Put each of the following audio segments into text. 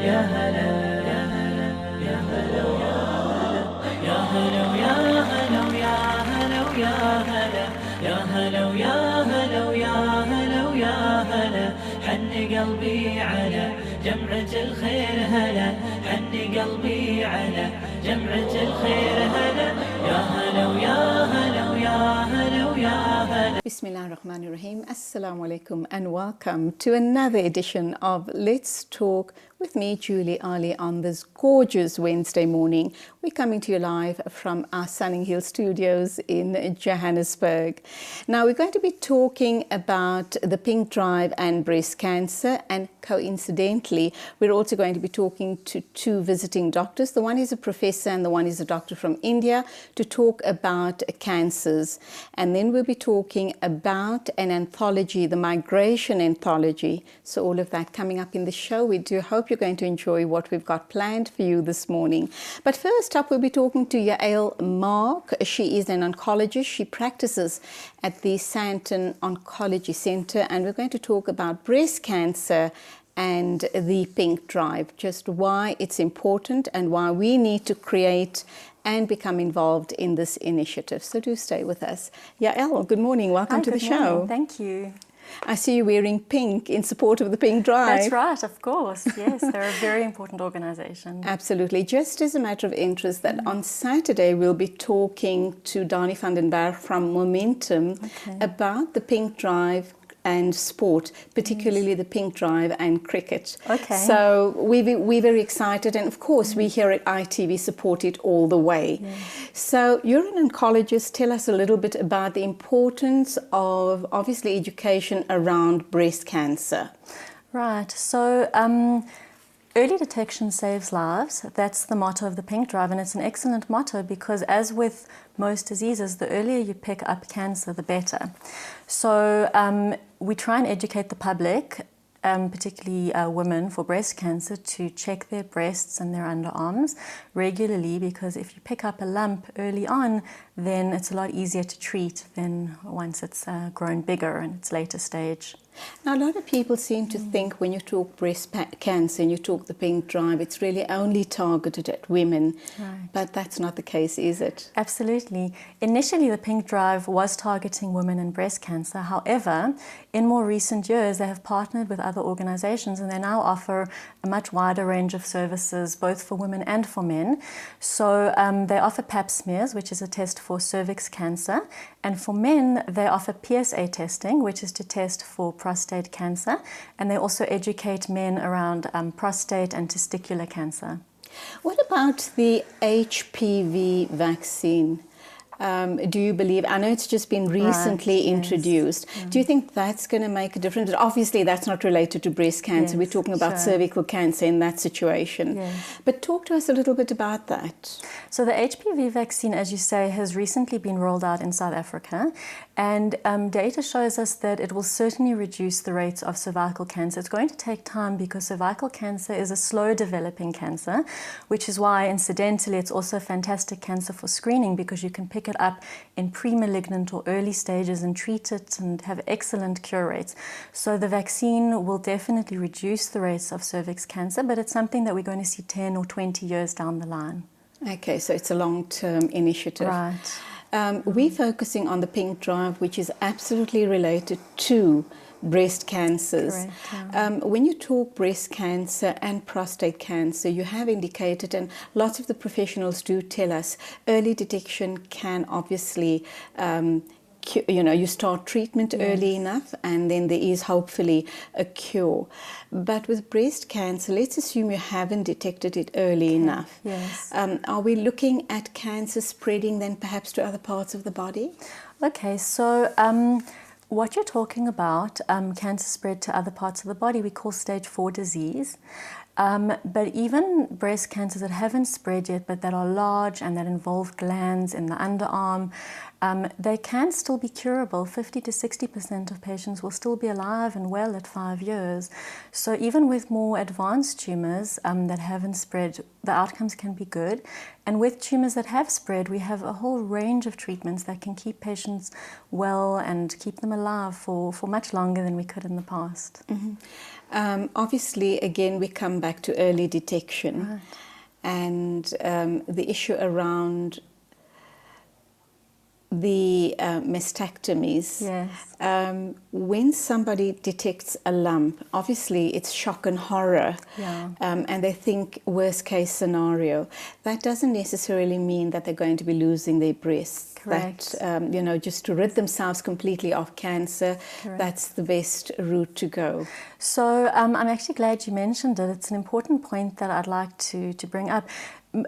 يا هلا يا هلا يا هلا يا هلا يا هلا يا هلا يا هلا يا هلا يا هلا يا هلا يا هلا حن قلبي على جمعة الخير هلا حن قلبي على جمعة الخير هلا يا هلا ويا هلا ويا هلا ويا هلا. Bismillah ar-Rahman ar-Rahim. Assalamu alaikum and welcome to another edition of Let's Talk with me, Julie Alli, on this gorgeous Wednesday morning. We're coming to you live from our Sunning Hill studios in Johannesburg. Now, we're going to be talking about the pink drive and breast cancer, and coincidentally, we're also going to be talking to two visiting doctors. The one is a professor and the one is a doctor from India to talk about cancers. And then we'll be talking about an anthology, the Migration Anthology. So all of that coming up in the show. We do hope you're going to enjoy what we've got planned for you this morning. But first up, we'll be talking to Yael Mark. She is an oncologist. She practices at the Sandton Oncology Center, and we're going to talk about breast cancer and the pink drive, just why it's important and why we need to create and become involved in this initiative. So do stay with us. Yael, good morning. Welcome to the show. Thank you. I see you wearing pink in support of the pink drive. That's right, of course. Yes, they're a very important organization. Absolutely. Just as a matter of interest, that on Saturday we'll be talking to Dani van den Berg from Momentum about the pink drive and sport, particularly the pink drive and cricket. Okay. So we're very excited, and of course we here at ITV support it all the way. Yes. So you're an oncologist. Tell us a little bit about the importance of obviously education around breast cancer. Right. So early detection saves lives. That's the motto of the pink drive, and it's an excellent motto because, as with most diseases, the earlier you pick up cancer, the better. So we try and educate the public, particularly women, for breast cancer, to check their breasts and their underarms regularly, because if you pick up a lump early on, then it's a lot easier to treat than once it's grown bigger in its later stage. Now, a lot of people seem to think when you talk breast cancer and you talk the pink drive, it's really only targeted at women. Right. But that's not the case, is it? Absolutely. Initially, the pink drive was targeting women and breast cancer. However, in more recent years, they have partnered with other organizations, and they now offer a much wider range of services, both for women and for men. So they offer pap smears, which is a test for cervix cancer. And for men, they offer PSA testing, which is to test for prostate cancer. And they also educate men around prostate and testicular cancer. What about the HPV vaccine? Do you believe, I know it's just been recently introduced, do you think that's going to make a difference? Obviously that's not related to breast cancer, we're talking about cervical cancer in that situation. But talk to us a little bit about that. So the HPV vaccine, as you say, has recently been rolled out in South Africa, and data shows us that it will certainly reduce the rates of cervical cancer. It's going to take time because cervical cancer is a slow developing cancer, which is why incidentally it's also a fantastic cancer for screening, because you can pick it up in pre-malignant or early stages and treat it and have excellent cure rates. So the vaccine will definitely reduce the rates of cervix cancer, but it's something that we're going to see 10 or 20 years down the line. Okay, so it's a long-term initiative. Right. We're focusing on the pink drive, which is absolutely related to breast cancers. Correct, when you talk breast cancer and prostate cancer, you have indicated, and lots of the professionals do tell us, early detection can obviously, you start treatment early enough, and then there is hopefully a cure. But with breast cancer, let's assume you haven't detected it early enough. Yes. Are we looking at cancer spreading then perhaps to other parts of the body? Okay, so what you're talking about, cancer spread to other parts of the body, we call stage 4 disease. But even breast cancers that haven't spread yet, but that are large and that involve glands in the underarm, they can still be curable. 50 to 60% of patients will still be alive and well at 5 years. So even with more advanced tumors that haven't spread, the outcomes can be good. And with tumors that have spread, we have a whole range of treatments that can keep patients well and keep them alive for much longer than we could in the past. Mm-hmm. Obviously, again, we come back to early detection. Right. And the issue around the mastectomies. Yes. When somebody detects a lump, obviously it's shock and horror, Yeah. and they think worst case scenario. That doesn't necessarily mean that they're going to be losing their breasts. Correct. That, just to rid themselves completely of cancer, Correct. that's the best route to go. So I'm actually glad you mentioned it. It's an important point that I'd like to bring up.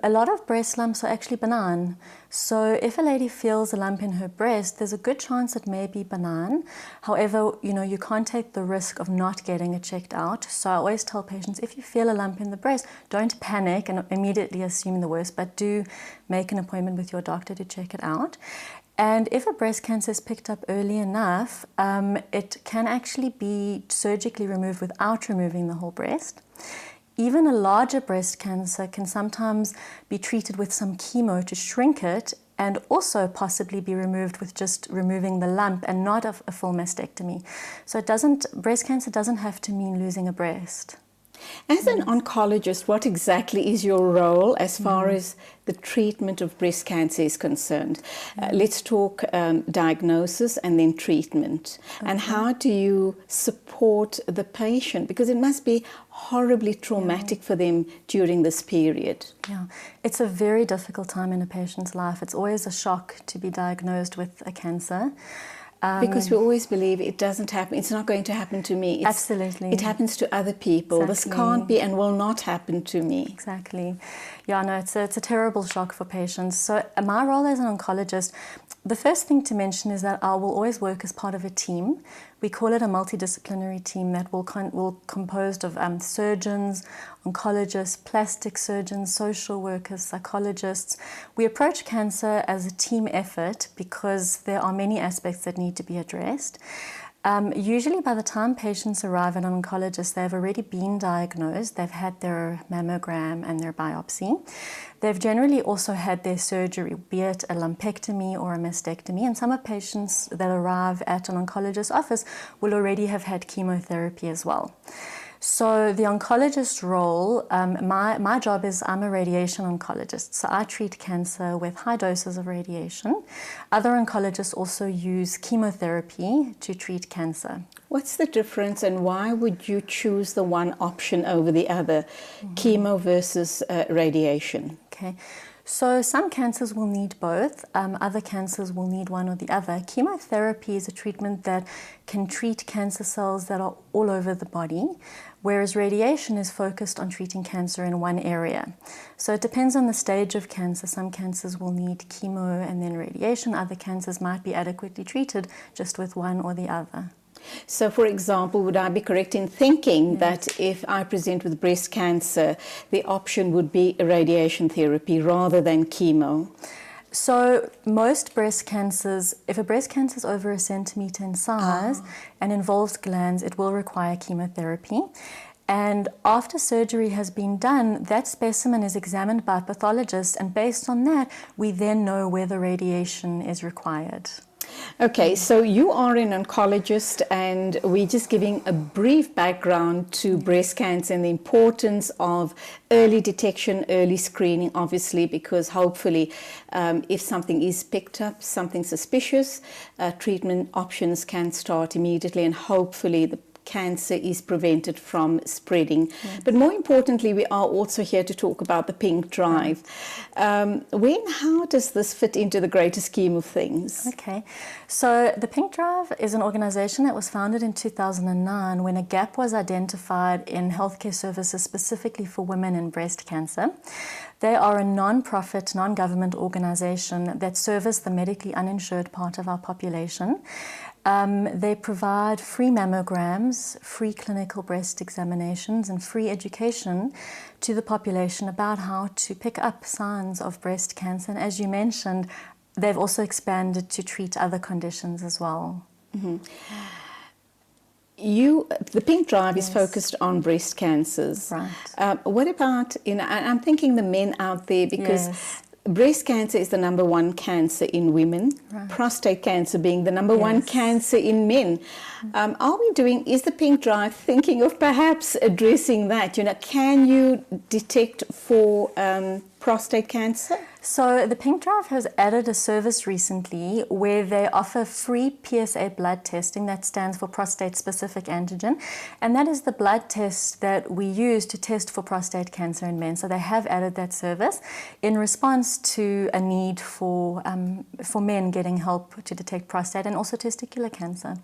A lot of breast lumps are actually benign. So if a lady feels a lump in her breast, there's a good chance it may be benign. However, you can't take the risk of not getting it checked out. So I always tell patients, if you feel a lump in the breast, don't panic and immediately assume the worst, but do make an appointment with your doctor to check it out. And if a breast cancer is picked up early enough, it can actually be surgically removed without removing the whole breast. Even a larger breast cancer can sometimes be treated with some chemo to shrink it and also possibly be removed with just removing the lump and not a full mastectomy. So breast cancer doesn't have to mean losing a breast. As an oncologist, what exactly is your role as far as the treatment of breast cancer is concerned? Let's talk diagnosis and then treatment. Okay. And how do you support the patient? Because it must be horribly traumatic for them during this period. Yeah, it's a very difficult time in a patient's life. It's always a shock to be diagnosed with a cancer. Because we always believe it doesn't happen, it's not going to happen to me. Absolutely. It happens to other people. Exactly. This can't be and will not happen to me. Exactly. Yeah, no, it's a terrible shock for patients. So my role as an oncologist, the first thing to mention is that I will always work as part of a team. We call it a multidisciplinary team that will composed of surgeons, oncologists, plastic surgeons, social workers, psychologists. We approach cancer as a team effort because there are many aspects that need to be addressed. Usually by the time patients arrive at an oncologist, they've already been diagnosed. They've had their mammogram and their biopsy. They've generally also had their surgery, be it a lumpectomy or a mastectomy. And some of patients that arrive at an oncologist's office will already have had chemotherapy as well. So the oncologist role, my job is I'm a radiation oncologist. So I treat cancer with high doses of radiation. Other oncologists also use chemotherapy to treat cancer. What's the difference and why would you choose the one option over the other, chemo versus radiation? Okay. So some cancers will need both, other cancers will need one or the other. Chemotherapy is a treatment that can treat cancer cells that are all over the body, whereas radiation is focused on treating cancer in one area. So it depends on the stage of cancer. Some cancers will need chemo and then radiation. Other cancers might be adequately treated just with one or the other. So, for example, would I be correct in thinking that if I present with breast cancer, the option would be radiation therapy rather than chemo? So most breast cancers, if a breast cancer is over 1 centimeter in size and involves glands, it will require chemotherapy. And after surgery has been done, that specimen is examined by a pathologist, and based on that, we then know whether radiation is required. Okay, so you are an oncologist and we're just giving a brief background to breast cancer and the importance of early detection, early screening, obviously, because hopefully if something is picked up, something suspicious, treatment options can start immediately and hopefully the cancer is prevented from spreading. Yes. But more importantly, we are also here to talk about the pink drive. How does this fit into the greater scheme of things? Okay, so the Pink Drive is an organization that was founded in 2009 when a gap was identified in healthcare services specifically for women in breast cancer. They are a non-profit, non-government organization that service the medically uninsured part of our population. They provide free mammograms, free clinical breast examinations, and free education to the population about how to pick up signs of breast cancer. And as you mentioned, they've also expanded to treat other conditions as well. Mm-hmm. The Pink Drive is focused on breast cancers. Right. What about, I'm thinking the men out there, because breast cancer is the number one cancer in women, prostate cancer being the number one cancer in men. Is the pink drive thinking of perhaps addressing that? You know, can you detect for prostate cancer? So the Pink Drive has added a service recently where they offer free Psa blood testing. That stands for prostate-specific antigen, and that is the blood test that we use to test for prostate cancer in men. So they have added that service in response to a need for men getting help to detect prostate and also testicular cancer.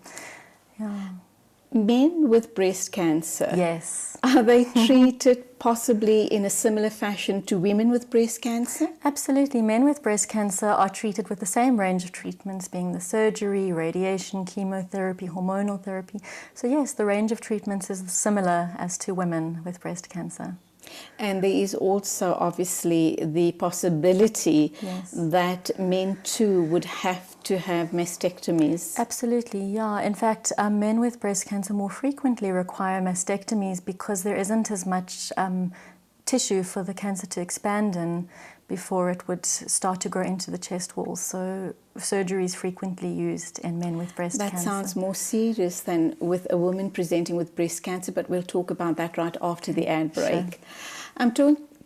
Yeah. Men with breast cancer, yes, are they treated possibly in a similar fashion to women with breast cancer? Absolutely. Men with breast cancer are treated with the same range of treatments, being the surgery, radiation, chemotherapy, hormonal therapy. So yes, the range of treatments is similar as to women with breast cancer. And there is also obviously the possibility that men too would have to have mastectomies. Absolutely, yeah. In fact, men with breast cancer more frequently require mastectomies because there isn't as much tissue for the cancer to expand in before it would start to grow into the chest walls. So surgery is frequently used in men with breast cancer. That sounds more serious than with a woman presenting with breast cancer, but we'll talk about that right after the ad break. Sure. I'm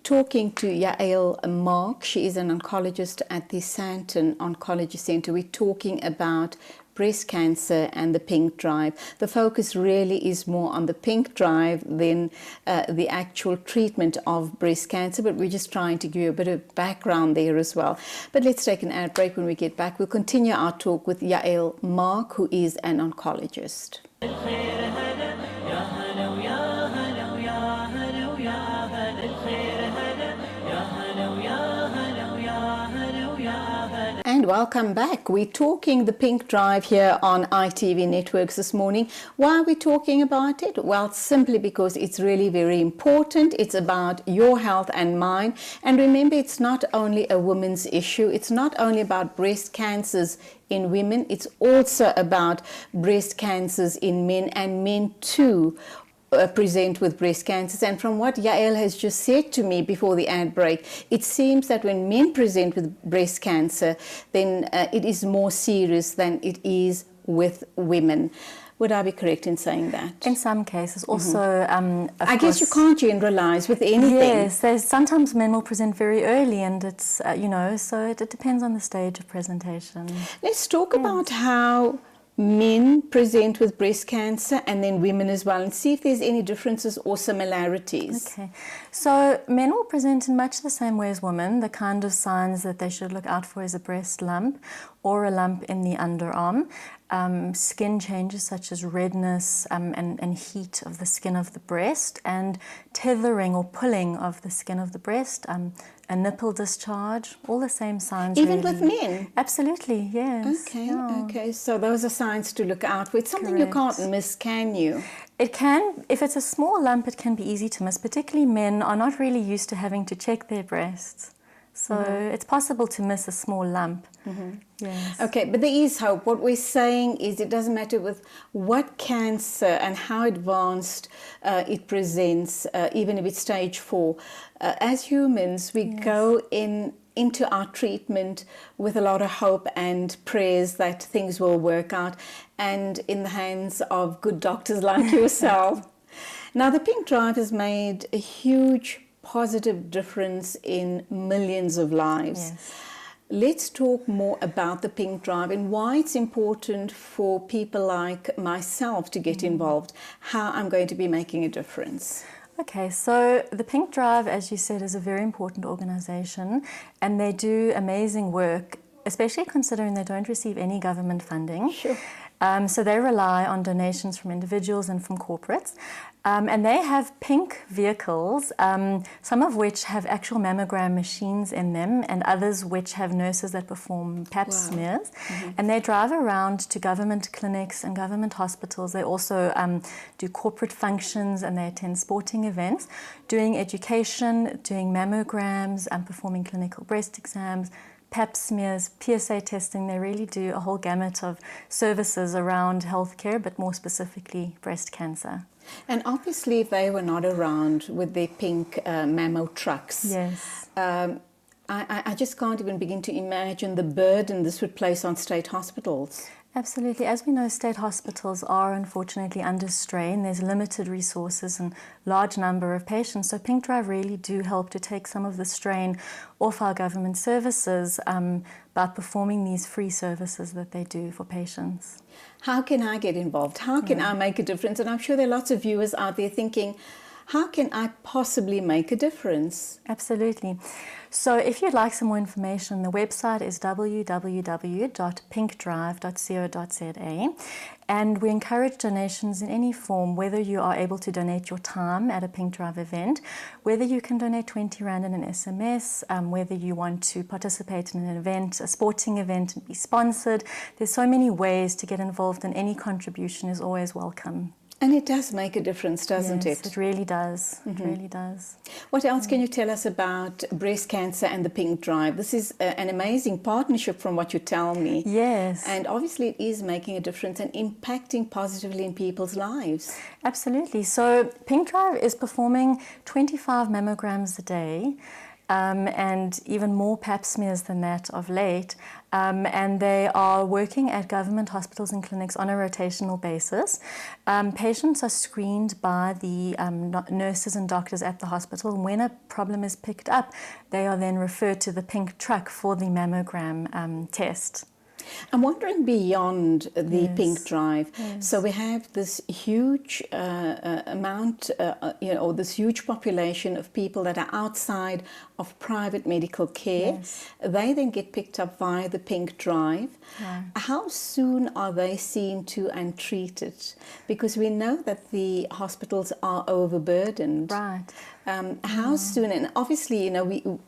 talking to Yael Mark. She is an oncologist at the Sandton Oncology Center. We're talking about breast cancer and the pink drive. The focus really is more on the pink drive than the actual treatment of breast cancer, but we're just trying to give you a bit of background there as well. But let's take an ad break. When we get back, we'll continue our talk with Yael Mark, who is an oncologist. And welcome back. We're talking the pink drive here on ITV Networks this morning. Why are we talking about it? Well, simply because it's really very important. It's about your health and mine. And remember, it's not only a woman's issue. It's not only about breast cancers in women. It's also about breast cancers in men, and men too present with breast cancers. And from what Yael has just said to me before the ad break, it seems that when men present with breast cancer, then it is more serious than it is with women. Would I be correct in saying that? In some cases. Also, I guess you can't generalize with anything. Yes, sometimes men will present very early, and it's, so it depends on the stage of presentation. Let's talk about how men present with breast cancer and then women as well, and see if there's any differences or similarities. Okay, so men will present in much the same way as women. The kind of signs that they should look out for is a breast lump or a lump in the underarm. Skin changes such as redness and heat of the skin of the breast, and tethering or pulling of the skin of the breast, a nipple discharge, all the same signs. Even really. with men? Absolutely, yes. Okay, yeah. okay. So those are signs to look out for. It's something you can't miss, can you? It can. If it's a small lump, it can be easy to miss. Particularly men are not really used to having to check their breasts. So it's possible to miss a small lump. Yes. Okay, but there is hope. What we're saying is it doesn't matter with what cancer and how advanced it presents, even if it's stage 4. As humans, we go into our treatment with a lot of hope and prayers that things will work out, and in the hands of good doctors like yourself. Now, the pink drive has made a huge positive difference in millions of lives. Yes. Let's talk more about the pink drive and why it's important for people like myself to get involved, how I'm going to be making a difference. Okay, so the Pink Drive, as you said, is a very important organization, and they do amazing work, especially considering they don't receive any government funding. Sure. So they rely on donations from individuals and from corporates. And they have pink vehicles, some of which have actual mammogram machines in them, and others which have nurses that perform pap smears. And they drive around to government clinics and government hospitals. They also do corporate functions, and they attend sporting events, doing education, doing mammograms, and performing clinical breast exams, pap smears, PSA testing. They really do a whole gamut of services around healthcare, but more specifically breast cancer. And obviously, if they were not around with their pink mammo trucks, I just can't even begin to imagine the burden this would place on state hospitals. Absolutely. As we know, state hospitals are unfortunately under strain. There's limited resources and large number of patients. So Pink Drive really do help to take some of the strain off our government services by performing these free services that they do for patients. How can I get involved? How can I make a difference? And I'm sure there are lots of viewers out there thinking, how can I possibly make a difference? Absolutely. So if you'd like some more information, the website is www.pinkdrive.co.za, and we encourage donations in any form, whether you are able to donate your time at a Pink Drive event, whether you can donate 20 Rand in an SMS, whether you want to participate in an event, a sporting event, and be sponsored. There's so many ways to get involved, and any contribution is always welcome. And it does make a difference, doesn't Yes, it? it really does. It really does. What else can you tell us about breast cancer and the Pink Drive? This is an amazing partnership from what you tell me. Yes. And obviously it is making a difference and impacting positively in people's lives. Absolutely. So Pink Drive is performing 25 mammograms a day. And even more pap smears than that of late. And they are working at government hospitals and clinics on a rotational basis. Patients are screened by the nurses and doctors at the hospital. And when a problem is picked up, they are then referred to the Pink truck for the mammogram test. I'm wondering beyond the Yes. Pink Drive. Yes. So we have this huge amount, or this huge population of people that are outside of private medical care. Yes. They then get picked up via the Pink Drive. Right. How soon are they seen to and treated? Because we know that the hospitals are overburdened. Right. How soon? And obviously,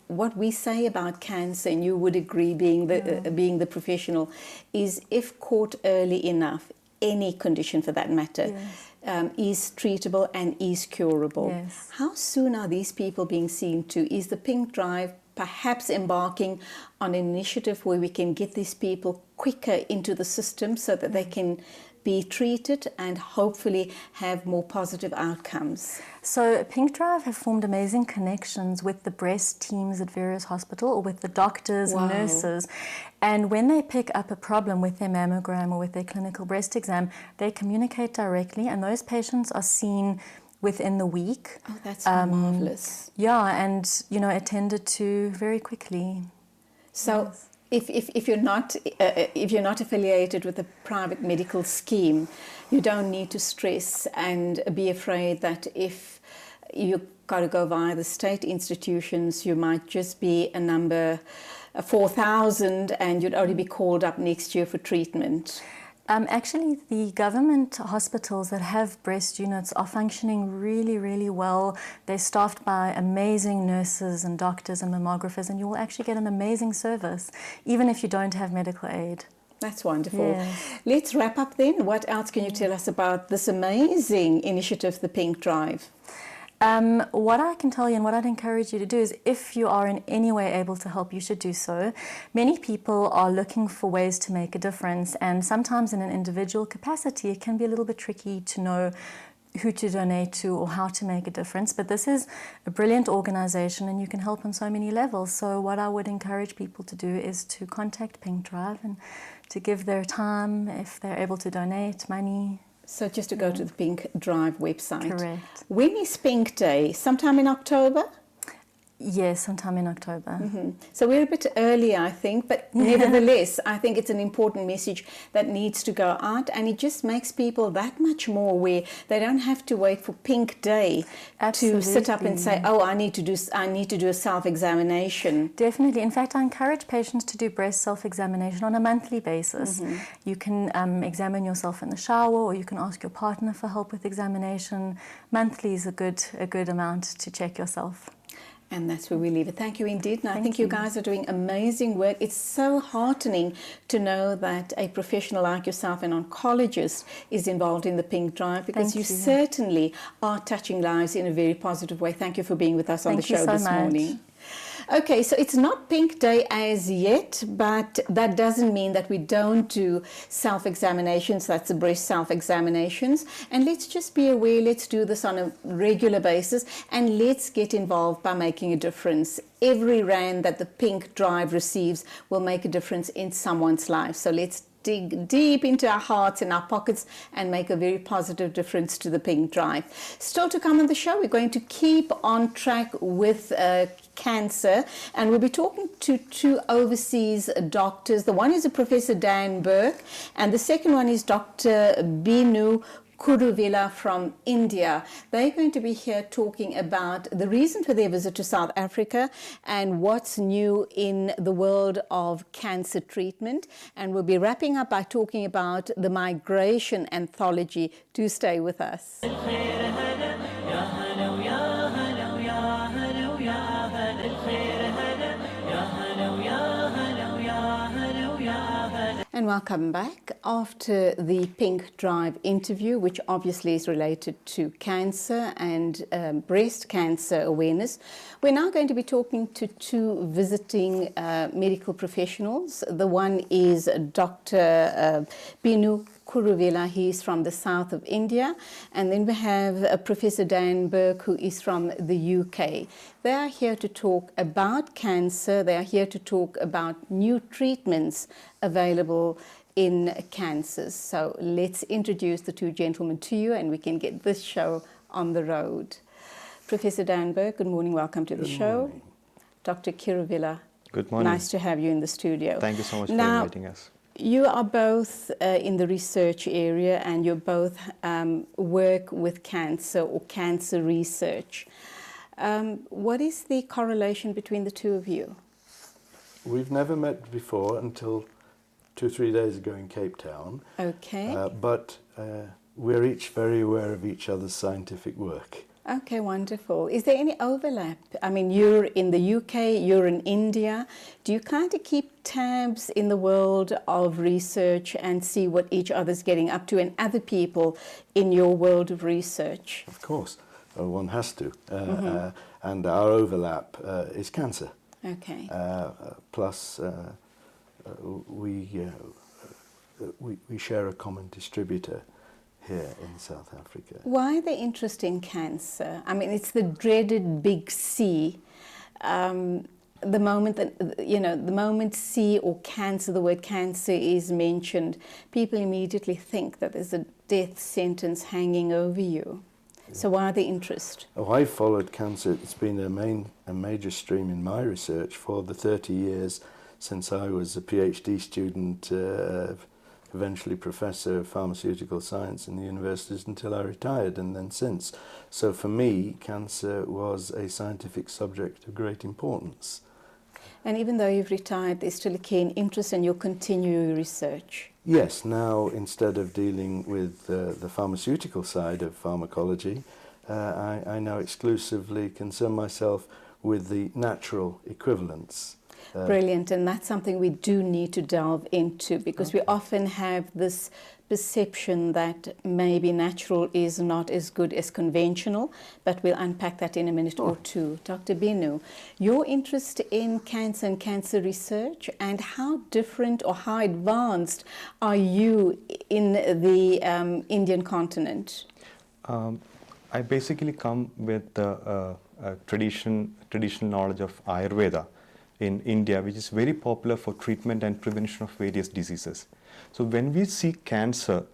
what we say about cancer, and you would agree, being the professional, is if caught early enough, any condition for that matter, is treatable and is curable. Yes. How soon are these people being seen to? Is the Pink Drive perhaps embarking on an initiative where we can get these people quicker into the system so that they can be treated and hopefully have more positive outcomes? So Pink Drive have formed amazing connections with the breast teams at various hospitals, or with the doctors and nurses. And when they pick up a problem with their mammogram or with their clinical breast exam, they communicate directly, and those patients are seen within the week. Oh, that's marvelous. Yeah, and attended to very quickly. So if you're not affiliated with a private medical scheme, you don't need to stress and be afraid that if you've got to go via the state institutions, you might just be a number 4,000 and you'd only be called up next year for treatment. Actually, the government hospitals that have breast units are functioning really, really well. They're staffed by amazing nurses and doctors and mammographers, and you will actually get an amazing service, even if you don't have medical aid. That's wonderful. Yes. Let's wrap up then. What else can you tell us about this amazing initiative, the Pink Drive? What I can tell you and what I'd encourage you to do is, if you are in any way able to help, you should do so. Many people are looking for ways to make a difference, and sometimes in an individual capacity it can be a little bit tricky to know who to donate to or how to make a difference. But this is a brilliant organization and you can help on so many levels. So what I would encourage people to do is to contact Pink Drive and to give their time, if they're able to donate money. So just to go to the Pink Drive website. Correct. When is Pink Day? Sometime in October? Yes, sometime in October. So we're a bit early, I think, but nevertheless, I think it's an important message that needs to go out, and it just makes people that much more aware. They don't have to wait for Pink Day to sit up and say, "Oh, I need to do a self-examination." Definitely. In fact, I encourage patients to do breast self-examination on a monthly basis. You can examine yourself in the shower, or you can ask your partner for help with examination. Monthly is a good amount to check yourself. And that's where we leave it. Thank you indeed. And I think you guys are doing amazing work. It's so heartening to know that a professional like yourself, an oncologist, is involved in the Pink Drive, because you certainly are touching lives in a very positive way. Thank you for being with us on the show this morning. Okay, so it's not Pink Day as yet, but that doesn't mean that we don't do self-examinations. That's the breast self-examinations. And let's just be aware, let's do this on a regular basis, and let's get involved by making a difference. Every rand that the Pink Drive receives will make a difference in someone's life. So let's dig deep into our hearts and our pockets and make a very positive difference to the Pink Drive. Still to come on the show, we're going to keep on track with cancer, and we'll be talking to two overseas doctors. The one is a Professor Dan Burke, and the second one is Dr. Binu Kuruvilla from India. They're going to be here talking about the reason for their visit to South Africa and what's new in the world of cancer treatment. And we'll be wrapping up by talking about the Migration Anthology. Do stay with us. And welcome back. After the Pink Drive interview, which obviously is related to cancer and breast cancer awareness, we're now going to be talking to two visiting medical professionals. The one is Dr. Binu Kuruvilla. He's from the south of India. And then we have Professor Dan Burke, who is from the UK. They are here to talk about cancer. They are here to talk about new treatments available in cancers. So let's introduce the two gentlemen to you, and we can get this show on the road. Professor Dan Burke, good morning. Welcome to the show. Dr. Kuruvilla, good morning. Nice to have you in the studio. Thank you so much for inviting us. You are both in the research area, and you both work with cancer or cancer research. What is the correlation between the two of you? We've never met before until 2 or 3 days ago in Cape Town. Okay. But we're each very aware of each other's scientific work. Okay, wonderful. Is there any overlap? I mean, you're in the UK, you're in India. Do you kind of keep tabs in the world of research and see what each other's getting up to and other people in your world of research? Of course, one has to. And our overlap is cancer. Okay. Plus, we share a common distributor here in South Africa. Why the interest in cancer? I mean, it's the dreaded big C. The moment that, the moment C or cancer, the word cancer is mentioned, people immediately think that there's a death sentence hanging over you. So why the interest? Oh, I've followed cancer. It's been a major stream in my research for the 30 years since I was a PhD student, eventually professor of pharmaceutical science in the universities until I retired, and then since. So for me, cancer was a scientific subject of great importance. And even though you've retired, there's still a keen interest and you'll continue your research? Yes, now instead of dealing with the pharmaceutical side of pharmacology, I now exclusively concern myself with the natural equivalents. Brilliant, and that's something we do need to delve into, because we often have this perception that maybe natural is not as good as conventional, but we'll unpack that in a minute or two. Dr. Binu, your interest in cancer and cancer research, and how different or how advanced are you in the Indian continent? I basically come with the traditional knowledge of Ayurveda in India, which is very popular for treatment and prevention of various diseases. So when we see cancer,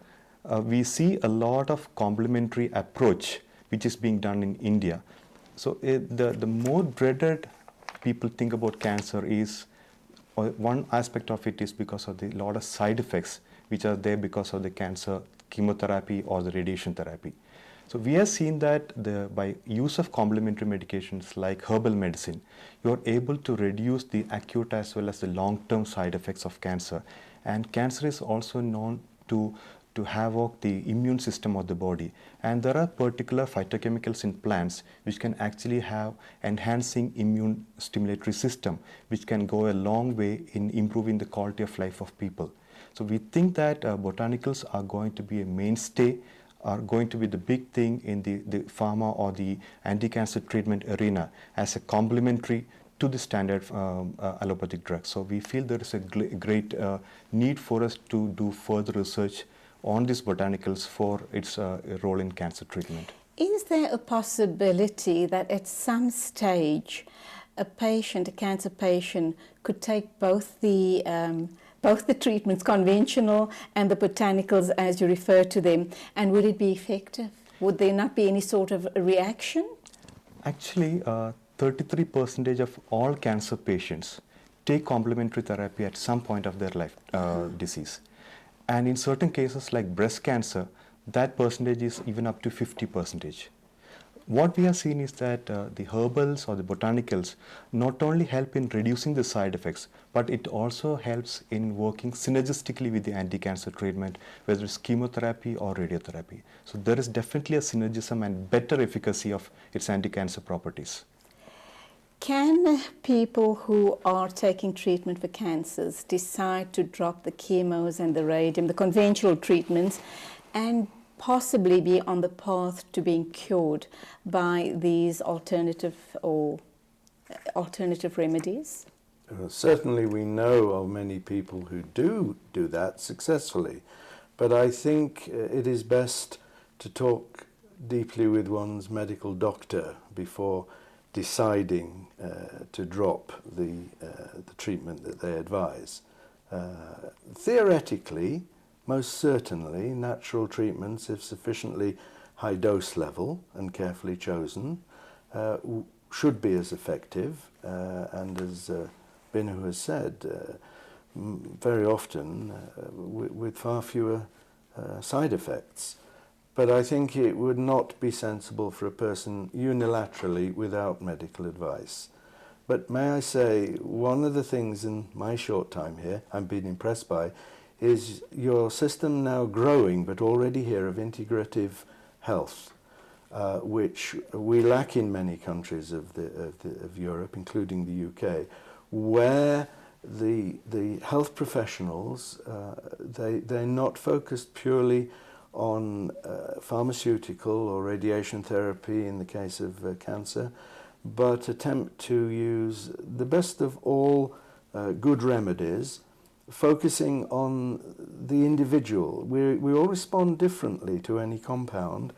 we see a lot of complementary approach which is being done in India. So the more dreaded people think about cancer is, one aspect of it is because of the lot of side effects which are there because of the cancer chemotherapy or the radiation therapy. So we have seen that by use of complementary medications like herbal medicine, you are able to reduce the acute as well as the long-term side effects of cancer. And cancer is also known to havoc the immune system of the body. And there are particular phytochemicals in plants which can actually have enhancing immune stimulatory system, which can go a long way in improving the quality of life of people. So we think that botanicals are going to be a mainstay, are going to be the big thing in the pharma or the anti-cancer treatment arena as a complementary to the standard allopathic drugs. So we feel there is a great need for us to do further research on these botanicals for its role in cancer treatment. Is there a possibility that at some stage a cancer patient, could take both the treatments, conventional and the botanicals as you refer to them, and would it be effective? Would there not be any sort of reaction? Actually, 33% of all cancer patients take complementary therapy at some point of their life disease. And in certain cases like breast cancer, that percentage is even up to 50%. What we have seen is that the herbals or the botanicals not only help in reducing the side effects, but it also helps in working synergistically with the anti-cancer treatment, whether it's chemotherapy or radiotherapy. So there is definitely a synergism and better efficacy of its anti-cancer properties. Can people who are taking treatment for cancers decide to drop the chemos and the radium, the conventional treatments, and possibly be on the path to being cured by these alternative remedies? Certainly we know of many people who do that successfully, but I think it is best to talk deeply with one's medical doctor before deciding to drop the treatment that they advise. Theoretically, most certainly, natural treatments, if sufficiently high dose level and carefully chosen, should be as effective, and as Binu has said, very often with far fewer side effects. But I think it would not be sensible for a person unilaterally without medical advice. But may I say, one of the things in my short time here I've been impressed by is your system now growing, but already here, of integrative health, which we lack in many countries of Europe, including the UK, where the health professionals, they're not focused purely on pharmaceutical or radiation therapy in the case of cancer, but attempt to use the best of all good remedies, focusing on the individual. We all respond differently to any compound,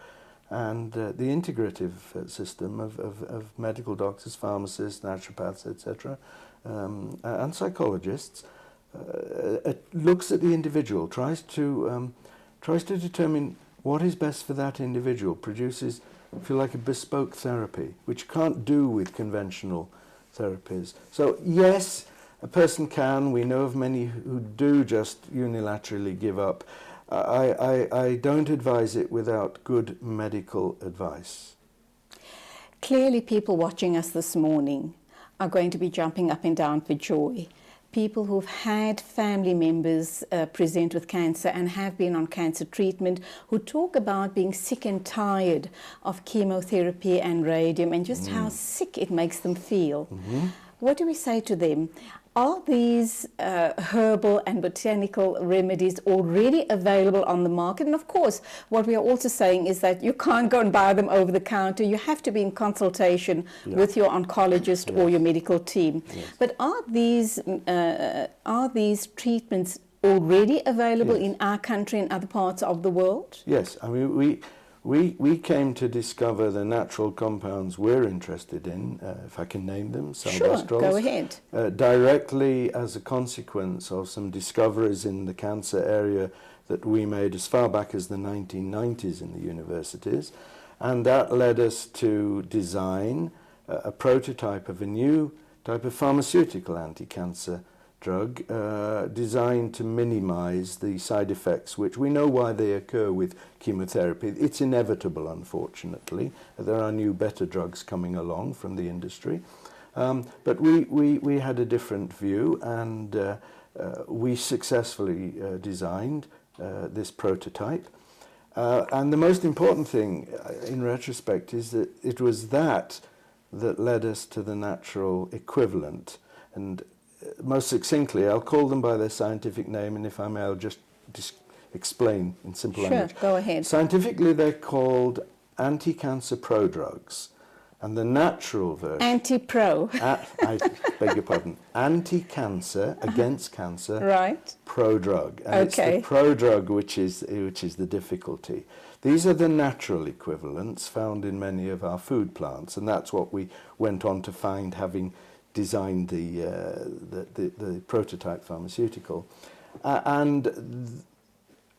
and the integrative system of medical doctors, pharmacists, naturopaths, etc., and psychologists looks at the individual, tries to determine what is best for that individual, produces, if you like, a bespoke therapy, which you can't do with conventional therapies. So yes, a person can, we know of many who do just unilaterally give up. I don't advise it without good medical advice. Clearly people watching us this morning are going to be jumping up and down for joy. People who've had family members present with cancer and have been on cancer treatment, who talk about being sick and tired of chemotherapy and radium and just how sick it makes them feel. What do we say to them? Are these herbal and botanical remedies already available on the market? And of course, what we are also saying is that you can't go and buy them over the counter. You have to be in consultation with your oncologist or your medical team. But are these treatments already available in our country and other parts of the world? Yes, I mean, we came to discover the natural compounds we're interested in, if I can name them, Sure, go ahead. Directly as a consequence of some discoveries in the cancer area that we made as far back as the 1990s in the universities. And that led us to design a prototype of a new type of pharmaceutical anti-cancer drug designed to minimize the side effects, which we know why they occur with chemotherapy. It's inevitable, unfortunately. There are new, better drugs coming along from the industry. But we had a different view, and we successfully designed this prototype. And the most important thing, in retrospect, is that it was that led us to the natural equivalent. And most succinctly, I'll call them by their scientific name, and if I may, I'll just explain in simple language. Sure, go ahead. Scientifically, they're called anti-cancer prodrugs, And the natural version... Anti-pro. I beg your pardon. Anti-cancer, against cancer, Right. pro-drug. And it's the pro-drug which is the difficulty. These are the natural equivalents found in many of our food plants, and that's what we went on to find having designed the prototype pharmaceutical.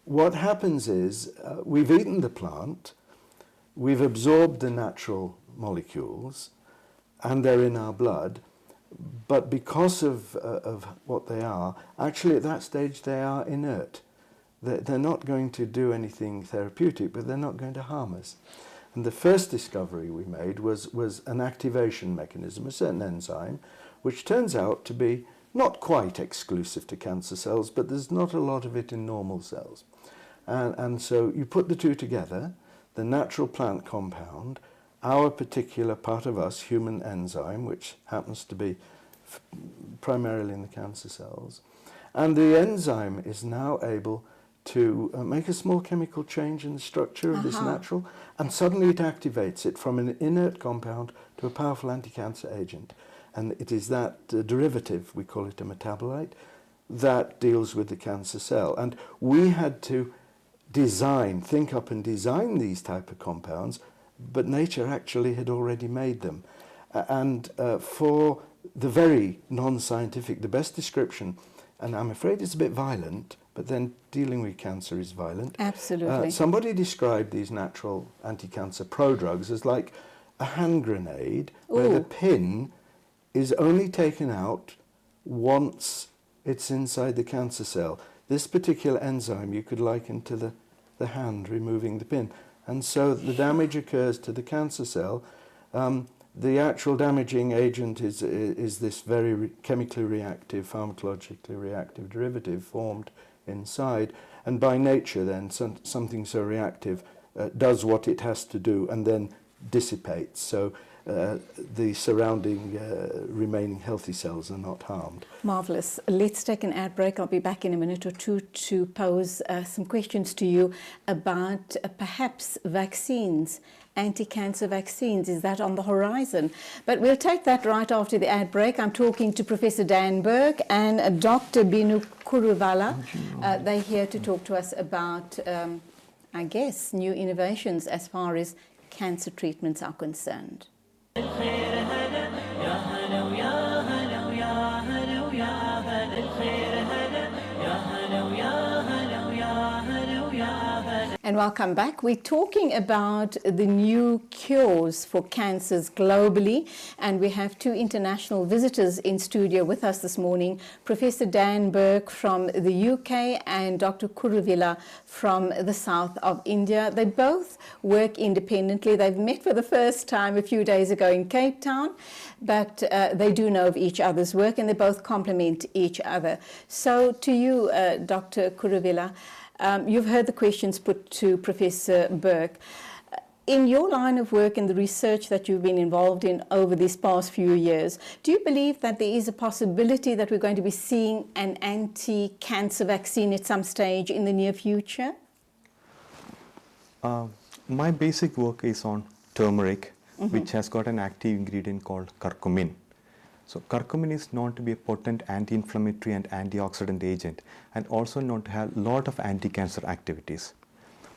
What happens is we've eaten the plant, we've absorbed the natural molecules, and they're in our blood, but because of what they are, actually at that stage they are inert. They're not going to do anything therapeutic, but they're not going to harm us. And the first discovery we made was an activation mechanism, a certain enzyme, which turns out to be not quite exclusive to cancer cells, but there's not a lot of it in normal cells. And so you put the two together, the natural plant compound, our particular part of us, human enzyme, which happens to be primarily in the cancer cells, and the enzyme is now able to make a small chemical change in the structure of this natural, and suddenly it activates it from an inert compound to a powerful anti-cancer agent. And it is that derivative, we call it a metabolite, that deals with the cancer cell. And we had to think up and design these type of compounds, but nature actually had already made them. And for the very non-scientific, the best description, and I'm afraid it's a bit violent, but then dealing with cancer is violent. Absolutely. Somebody described these natural anti-cancer prodrugs as like a hand grenade where the pin is only taken out once it's inside the cancer cell. This particular enzyme you could liken to the hand removing the pin. And so the damage occurs to the cancer cell. The actual damaging agent is this very chemically reactive, pharmacologically reactive derivative formed inside. And by nature then, something so reactive does what it has to do and then dissipates. So the surrounding remaining healthy cells are not harmed. Marvellous. Let's take an ad break. I'll be back in a minute or two to pose some questions to you about perhaps vaccines, anti-cancer vaccines. Is that on the horizon? But we'll take that right after the ad break. I'm talking to Professor Dan Burke and Dr. Binu Kuruvala. They're here to talk to us about, I guess, new innovations as far as cancer treatments are concerned. And welcome back. We're talking about the new cures for cancers globally, and we have two international visitors in studio with us this morning, Professor Dan Burke from the UK and Dr. Kuruvilla from the south of India. They both work independently. They've met for the first time a few days ago in Cape Town, but they do know of each other's work and they both complement each other. So to you, Dr. Kuruvilla, you've heard the questions put to Professor Burke. In your line of work and the research that you've been involved in over these past few years, do you believe that there is a possibility that we're going to be seeing an anti-cancer vaccine at some stage in the near future? My basic work is on turmeric, which has got an active ingredient called curcumin. So curcumin is known to be a potent anti-inflammatory and antioxidant agent, and also known to have a lot of anti-cancer activities.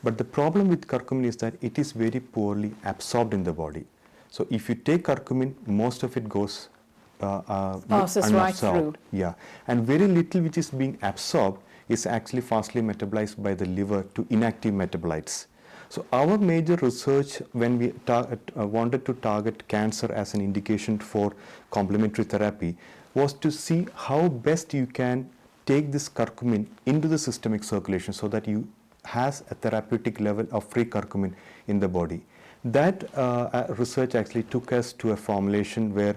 But the problem with curcumin is that it is very poorly absorbed in the body. So if you take curcumin, most of it goes passes right through. Yeah, and very little which is being absorbed is actually fastly metabolized by the liver to inactive metabolites. So our major research when we wanted to target cancer as an indication for complementary therapy was to see how best you can take this curcumin into the systemic circulation so that you has a therapeutic level of free curcumin in the body. That research actually took us to a formulation where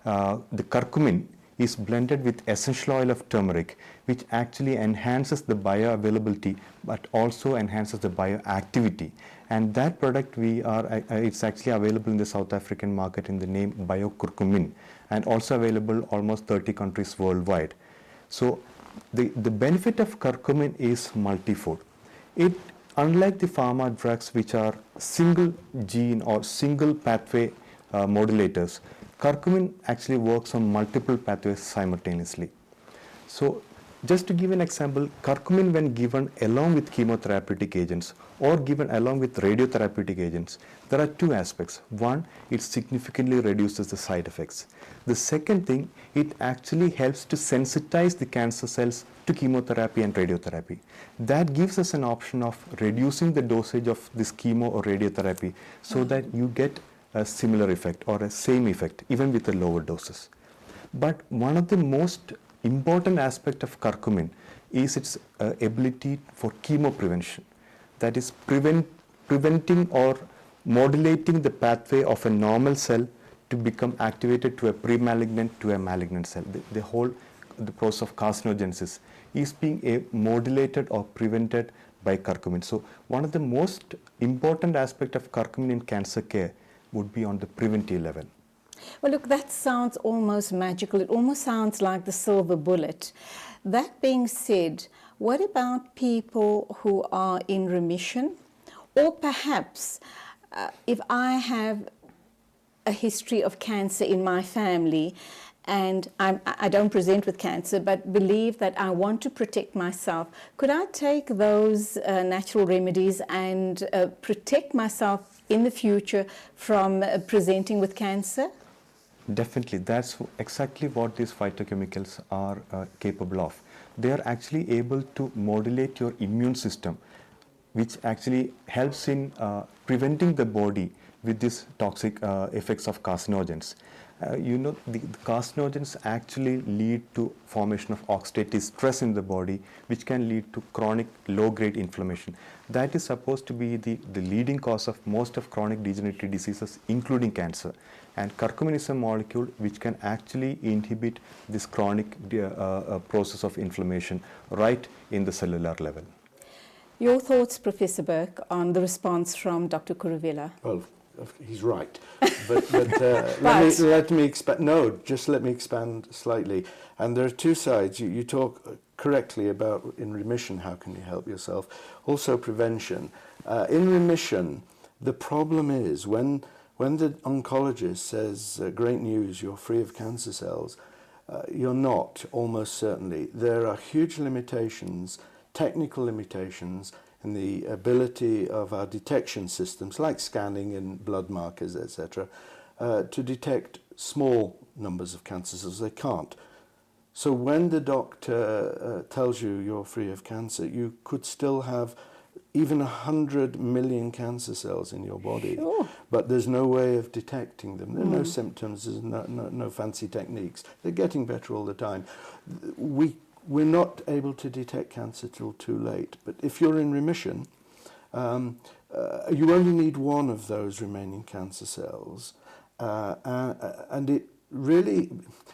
the curcumin is blended with essential oil of turmeric, which actually enhances the bioavailability but also enhances the bioactivity. And that product it's actually available in the South African market in the name Biocurcumin, and also available almost 30 countries worldwide. So the benefit of curcumin is multifold. Unlike the pharma drugs which are single gene or single pathway modulators, curcumin actually works on multiple pathways simultaneously. So just to give an example, curcumin when given along with chemotherapeutic agents or given along with radiotherapeutic agents, there are two aspects. One, it significantly reduces the side effects. The second thing, it actually helps to sensitize the cancer cells to chemotherapy and radiotherapy. That gives us an option of reducing the dosage of this chemo or radiotherapy so that you get a similar effect or a same effect even with the lower doses. But one of the most important aspect of curcumin is its ability for chemo prevention. That is preventing or modulating the pathway of a normal cell to become activated to a pre-malignant to a malignant cell. The process of carcinogenesis is being modulated or prevented by curcumin. So one of the most important aspects of curcumin in cancer care would be on the preventive level. Well, look, that sounds almost magical. It almost sounds like the silver bullet. That being said, what about people who are in remission? Or perhaps if I have a history of cancer in my family and I don't present with cancer but believe that I want to protect myself, could I take those natural remedies and protect myself in the future from presenting with cancer? Definitely, that's exactly what these phytochemicals are capable of. They are actually able to modulate your immune system, which actually helps in preventing the body with these toxic effects of carcinogens. The carcinogens actually lead to formation of oxidative stress in the body, which can lead to chronic low-grade inflammation. That is supposed to be the leading cause of most of chronic degenerative diseases, including cancer. And curcumin is a molecule which can actually inhibit this chronic process of inflammation right in the cellular level. Your thoughts, Professor Burke, on the response from Dr. Kuruvilla? Well, he's right, but let me expand. No, just let me expand slightly. And there are two sides. You talk correctly about in remission, how can you help yourself? Also prevention. In remission, the problem is when the oncologist says, great news, you're free of cancer cells, you're not, almost certainly. There are huge limitations, technical limitations, in the ability of our detection systems, like scanning and blood markers, etc., to detect small numbers of cancer cells. They can't. So when the doctor tells you you're free of cancer, you could still have even 100 million cancer cells in your body, but there's no way of detecting them. There are no symptoms, there's no fancy techniques. They're getting better all the time. We're not able to detect cancer till too late, but if you're in remission, you only need one of those remaining cancer cells, and it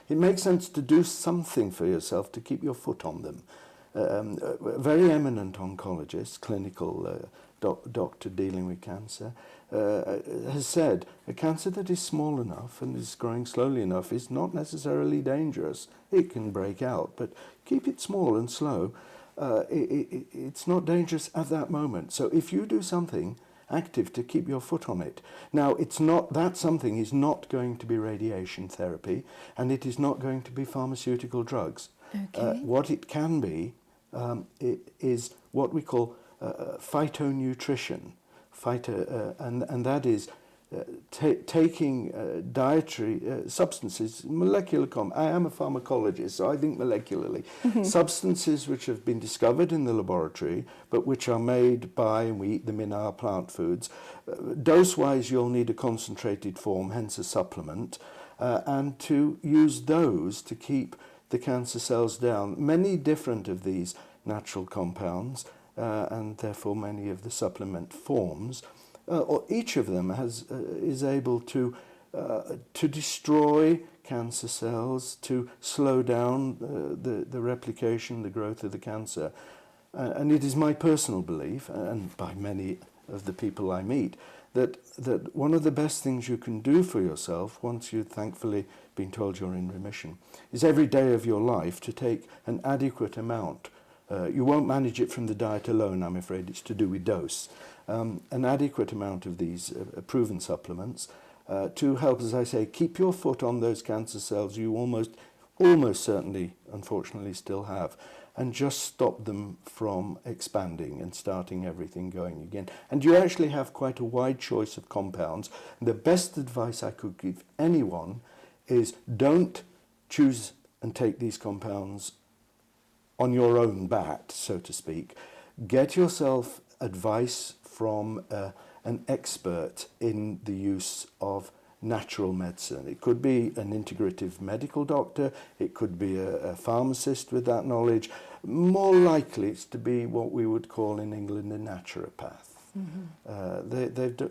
makes sense to do something for yourself to keep your foot on them. A very eminent oncologist, clinical doctor dealing with cancer, has said a cancer that is small enough and is growing slowly enough is not necessarily dangerous. It can break out, but keep it small and slow. It's not dangerous at that moment. So if you do something active to keep your foot on it. Now, that something is not going to be radiation therapy, and it is not going to be pharmaceutical drugs. Okay. What it can be is what we call phytonutrition, and that is taking dietary substances, molecular I am a pharmacologist, so I think molecularly. Substances which have been discovered in the laboratory, but which are made by, and we eat them in our plant foods. Dose-wise, you'll need a concentrated form, hence a supplement, and to use those to keep the cancer cells down. Many different of these natural compounds, and therefore many of the supplement forms, or each of them is able to destroy cancer cells, to slow down the replication, the growth of the cancer. And it is my personal belief, and by many of the people I meet, that one of the best things you can do for yourself, once you've thankfully been told you're in remission, is every day of your life to take an adequate amount. You won't manage it from the diet alone, I'm afraid. It's to do with dose. An adequate amount of these proven supplements, to help, as I say, keep your foot on those cancer cells you almost certainly, unfortunately, still have, and just stop them from expanding and starting everything going again. And you actually have quite a wide choice of compounds. The best advice I could give anyone is don't choose and take these compounds on your own bat, so to speak. Get yourself advice from an expert in the use of natural medicine. It could be an integrative medical doctor, it could be a pharmacist with that knowledge. More likely it's to be what we would call in England a naturopath.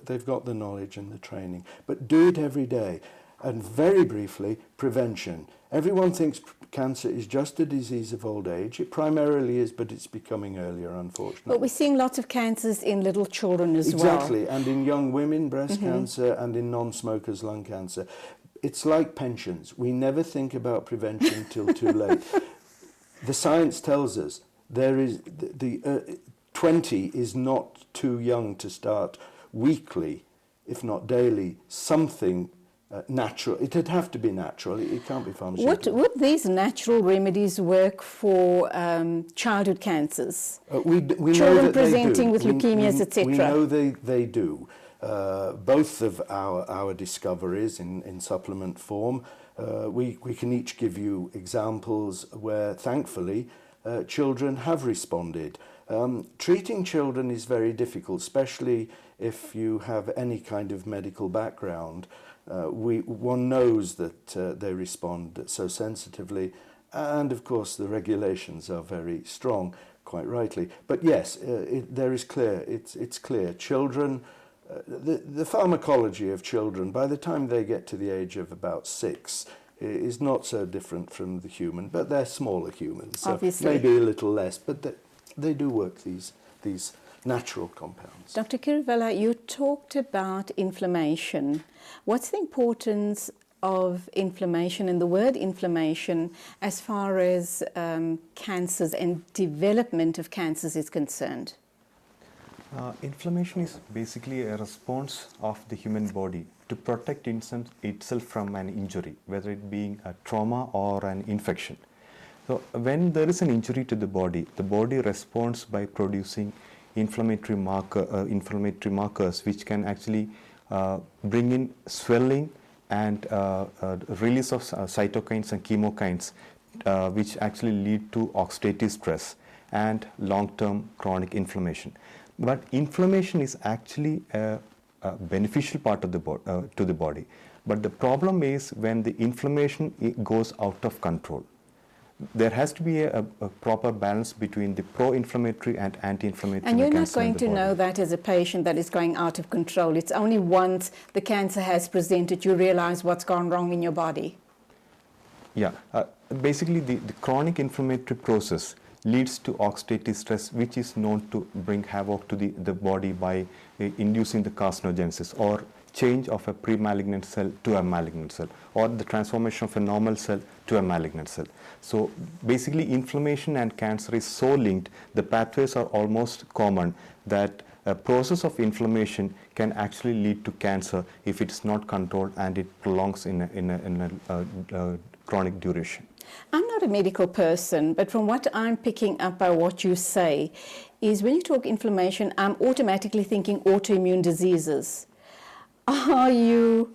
They've got the knowledge and the training, but do it every day. And very briefly, prevention. Everyone thinks cancer is just a disease of old age. It primarily is, but it's becoming earlier, unfortunately. But we're seeing lots of cancers in little children as well. Exactly, and in young women, breast cancer, and in non-smokers, lung cancer. It's like pensions. We never think about prevention till too late. The science tells us 20 is not too young to start weekly, if not daily, something natural. It'd have to be natural. It can't be pharmaceutical. Would these natural remedies work for childhood cancers? We Children know that presenting they do. with leukemias, etc. We know they do. Both of our discoveries in supplement form, we can each give you examples where, thankfully, children have responded. Treating children is very difficult, especially if you have any kind of medical background. One knows that they respond so sensitively, and of course the regulations are very strong, quite rightly. But yes, it's clear. Children, the pharmacology of children, by the time they get to the age of about 6, is not so different from the human, but they're smaller humans, so obviously maybe a little less, but they do work, these natural compounds. Dr. Kirivella, you talked about inflammation. What's the importance of inflammation and the word inflammation as far as cancers and development of cancers is concerned? Inflammation is basically a response of the human body to protect itself from an injury, whether it being a trauma or an infection. So when there is an injury to the body responds by producing inflammatory markers which can actually bring in swelling and release of cytokines and chemokines which actually lead to oxidative stress and long-term chronic inflammation. But inflammation is actually a beneficial part of to the body. But the problem is when the inflammation goes out of control. There has to be a proper balance between the pro-inflammatory and anti-inflammatory mechanisms. And you're not going to know that as a patient that is going out of control. It's only once the cancer has presented you realize what's gone wrong in your body. Yeah, basically the chronic inflammatory process leads to oxidative stress, which is known to bring havoc to the body by inducing the carcinogenesis or change of a pre-malignant cell to a malignant cell, or the transformation of a normal cell to a malignant cell. So basically inflammation and cancer is so linked, the pathways are almost common, that a process of inflammation can actually lead to cancer if it's not controlled and it prolongs in a chronic duration. I'm not a medical person, but from what I'm picking up by what you say is when you talk inflammation, I'm automatically thinking autoimmune diseases. Are you,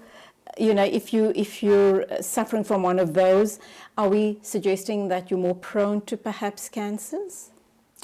if you're suffering from one of those, are we suggesting that you're more prone to perhaps cancers?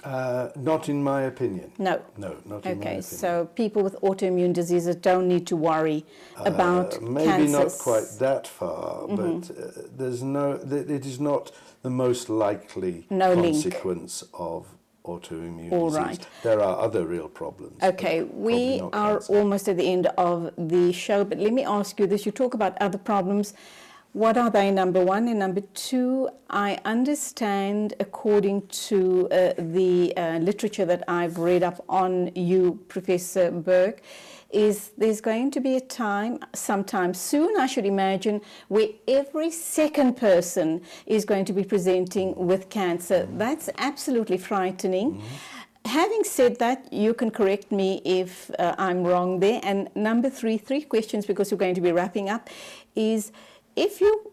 Not in my opinion. No. No, not in my opinion. Okay, so people with autoimmune diseases don't need to worry about maybe cancers. not quite that far, but it is not the most likely consequence of autoimmune disease. Right. There are other real problems. Okay, we are almost at the end of the show, but let me ask you this. You talk about other problems. What are they, number one? And number two, I understand, according to the literature that I've read up on you, Professor Burke, is there's going to be a time, sometime soon, I should imagine, where every second person is going to be presenting with cancer. That's absolutely frightening. Having said that, you can correct me if I'm wrong there. And number three questions, because we're going to be wrapping up, is if you're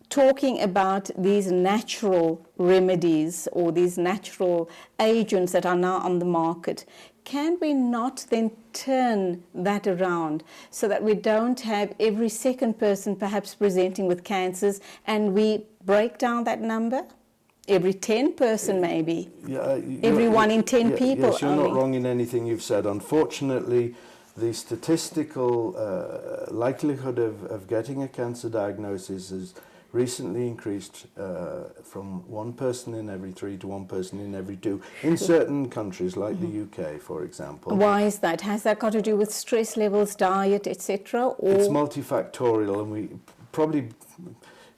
talking about these natural remedies or these natural agents that are now on the market, can we not then turn that around so that we don't have every second person perhaps presenting with cancers, and we break down that number? Every 10 person maybe, every 1 in 10 people. Yes, you're not wrong in anything you've said. Unfortunately, the statistical likelihood of getting a cancer diagnosis has recently increased from 1 person in every 3 to 1 person in every 2 in certain countries like the UK, for example. Why is that? Has that got to do with stress levels, diet, etc.? It's multifactorial, and we probably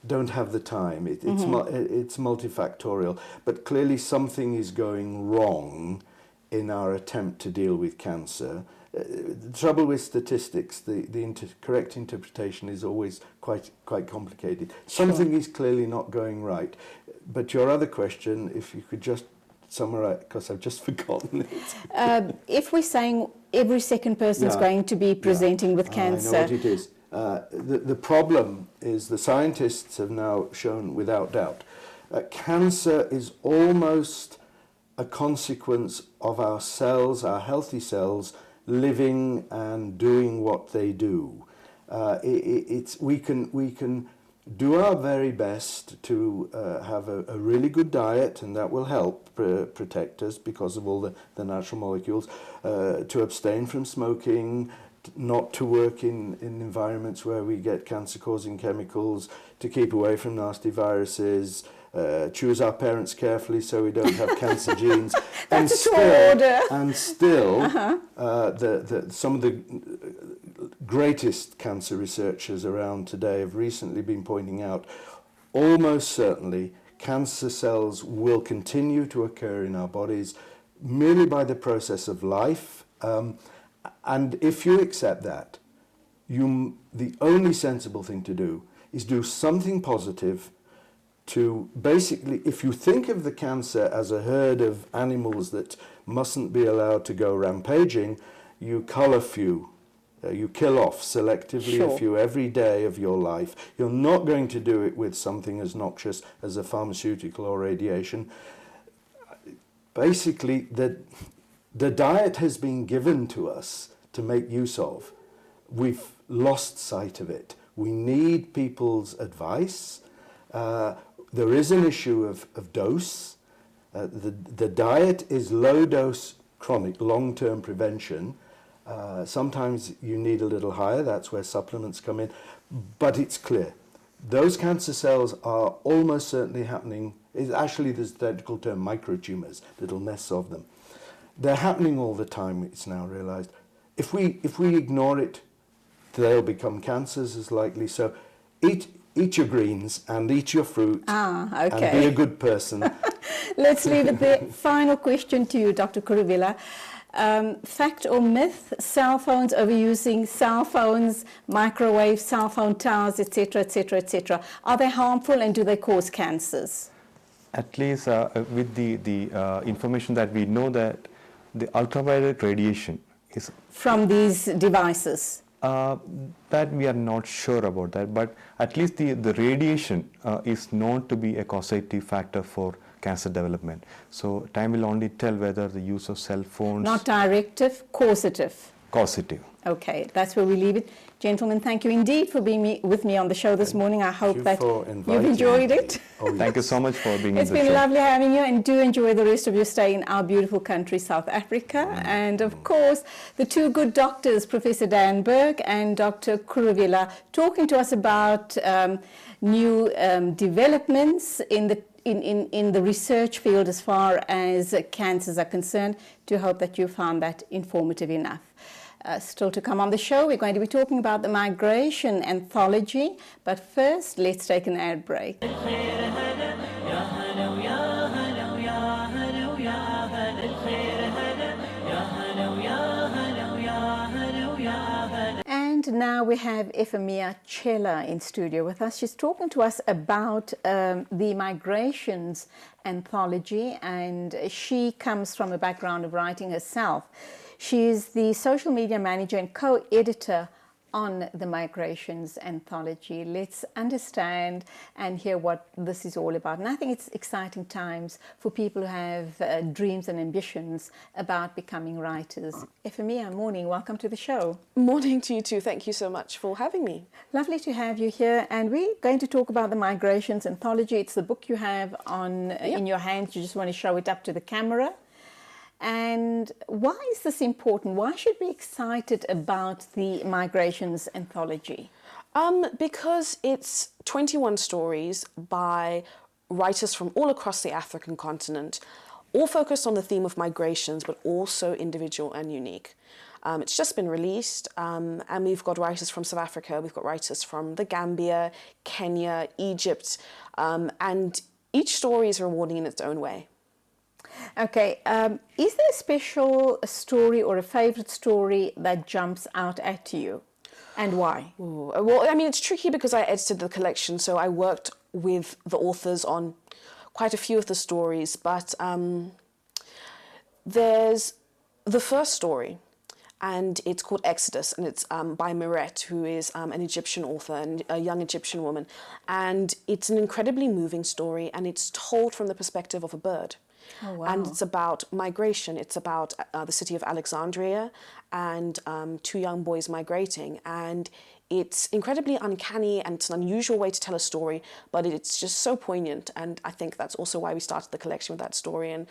don't have the time. It's multifactorial, but clearly something is going wrong in our attempt to deal with cancer. The trouble with statistics, the correct interpretation is always quite complicated. Something is clearly not going right. But your other question, if you could just summarize, because I've just forgotten it. If we're saying every second person is going to be presenting with cancer. I know what it is. The problem is the scientists have now shown without doubt cancer is almost a consequence of our cells, our healthy cells, living and doing what they do. We can do our very best to have a really good diet, and that will help protect us because of all the natural molecules, to abstain from smoking, not to work in environments where we get cancer-causing chemicals, to keep away from nasty viruses, choose our parents carefully so we don't have cancer genes. That's a tall order. And still, some of the greatest cancer researchers around today have recently been pointing out almost certainly cancer cells will continue to occur in our bodies merely by the process of life. And if you accept that, the only sensible thing to do is do something positive to basically, if you think of the cancer as a herd of animals that mustn't be allowed to go rampaging, you cull a few. You kill off selectively a few every day of your life. You're not going to do it with something as noxious as a pharmaceutical or radiation. Basically, the diet has been given to us to make use of. We've lost sight of it. We need people's advice. There is an issue of dose. The diet is low dose chronic, long-term prevention. Sometimes you need a little higher, that's where supplements come in. But it's clear, those cancer cells are almost certainly happening. Actually, there's the technical term microtumors, little nests of them. They're happening all the time, it's now realized. If we ignore it, they'll become cancers as likely. So eat your greens and eat your fruit and be a good person. Let's leave it there. Final question to you, Dr. Curuvilla. Fact or myth, cell phones, overusing cell phones, microwave, cell phone towers, etc., etc., etc. Are they harmful and do they cause cancers? At least with the information that we know, that the ultraviolet radiation is from these devices. That we are not sure about that, but at least the radiation is known to be a causative factor for cancer development. So time will only tell whether the use of cell phones... Not directive, causative. Causative. Okay, that's where we leave it. Gentlemen, thank you indeed for being with me on the show this morning. I hope that you've enjoyed it. Oh, yes. Thank you so much for being It's been lovely having you, and do enjoy the rest of your stay in our beautiful country, South Africa. And of course, the two good doctors, Professor Dan Burke and Dr. Curuvilla, talking to us about new developments in the research field as far as cancers are concerned. Do hope that you found that informative enough. Still to come on the show, we're going to be talking about the Migration Anthology. But first, let's take an ad break. And And now we have Hpv Chella in studio with us. She's talking to us about the Migrations Anthology, and she comes from a background of writing herself. She is the social media manager and co-editor on the Migrations Anthology. Let's understand and hear what this is all about. And I think it's exciting times for people who have dreams and ambitions about becoming writers. Hpv, morning, welcome to the show. Morning to you too. Thank you so much for having me. Lovely to have you here. And we're going to talk about the Migrations Anthology. It's the book you have on in your hands. You just want to show it up to the camera. And why is this important? Why should we be excited about the Migrations Anthology? Because it's 21 stories by writers from all across the African continent, all focused on the theme of migrations, but also individual and unique. It's just been released, and we've got writers from South Africa, we've got writers from the Gambia, Kenya, Egypt, and each story is rewarding in its own way. Okay, is there a special story or a favorite story that jumps out at you, and why? Ooh, well, I mean, it's tricky because I edited the collection, so I worked with the authors on quite a few of the stories, but there's the first story, and it's called Exodus, and it's by Miret, who is an Egyptian author and a young Egyptian woman, and it's an incredibly moving story, and it's told from the perspective of a bird. Oh, wow. And it's about migration. It's about the city of Alexandria and two young boys migrating. And it's incredibly uncanny, and it's an unusual way to tell a story, but it's just so poignant. And I think that's also why we started the collection with that story. And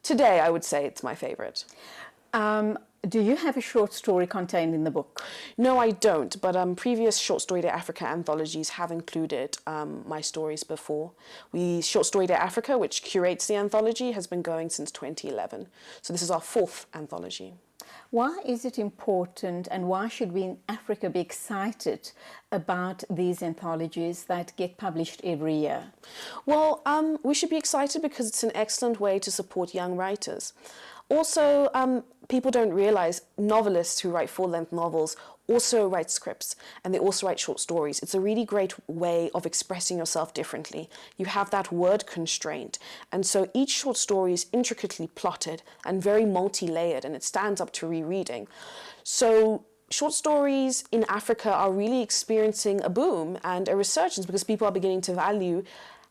today, I would say it's my favorite. Do you have a short story contained in the book? No, I don't, but previous Short Story Day Africa anthologies have included my stories before. Short Story Day Africa, which curates the anthology, has been going since 2011. So this is our 4th anthology. Why is it important, and why should we in Africa be excited about these anthologies that get published every year? Well, we should be excited because it's an excellent way to support young writers. Also, people don't realize novelists who write full-length novels also write scripts, and they also write short stories. It's a really great way of expressing yourself differently. You have that word constraint, and so each short story is intricately plotted and very multi-layered, and it stands up to rereading. So short stories in Africa are really experiencing a boom and a resurgence because people are beginning to value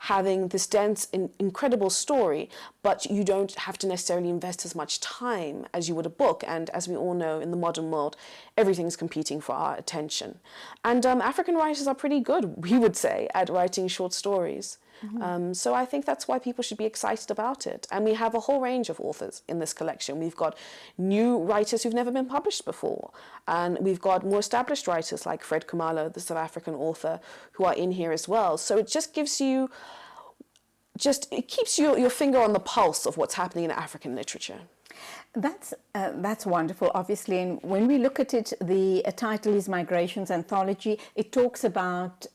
having this dense, incredible story, but you don't have to necessarily invest as much time as you would a book. And as we all know, in the modern world, everything's competing for our attention. And African writers are pretty good, we would say, at writing short stories. Mm-hmm. So I think that's why people should be excited about it. And we have a whole range of authors in this collection. We've got new writers who've never been published before. And we've got more established writers like Fred Khumalo, the South African author, who are in here as well. So it just gives you, it keeps your finger on the pulse of what's happening in African literature. That's wonderful, obviously. And when we look at it, the title is Migrations Anthology. It talks about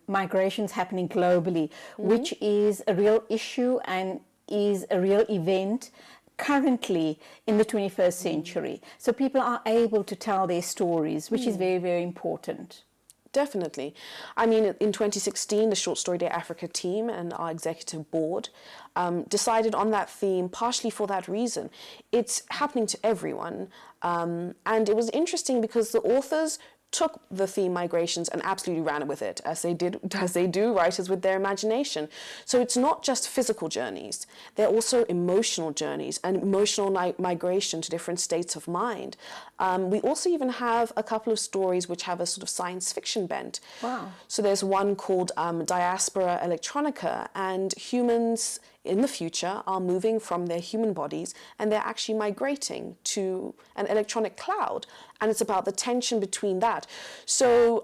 migrations happening globally, which is a real issue and is a real event currently in the 21st century. So people are able to tell their stories, which is very, very important. Definitely. I mean, in 2016, the Short Story Day Africa team and our executive board decided on that theme partially for that reason. It's happening to everyone. And it was interesting because the authors took the theme migrations and absolutely ran with it, as they do writers with their imagination. So it's not just physical journeys, they're also emotional journeys and emotional migration to different states of mind. We also even have a couple of stories which have a sort of science fiction bent. Wow. So there's one called Diaspora Electronica, and humans in the future are moving from their human bodies and they're actually migrating to an electronic cloud. And it's about the tension between that. So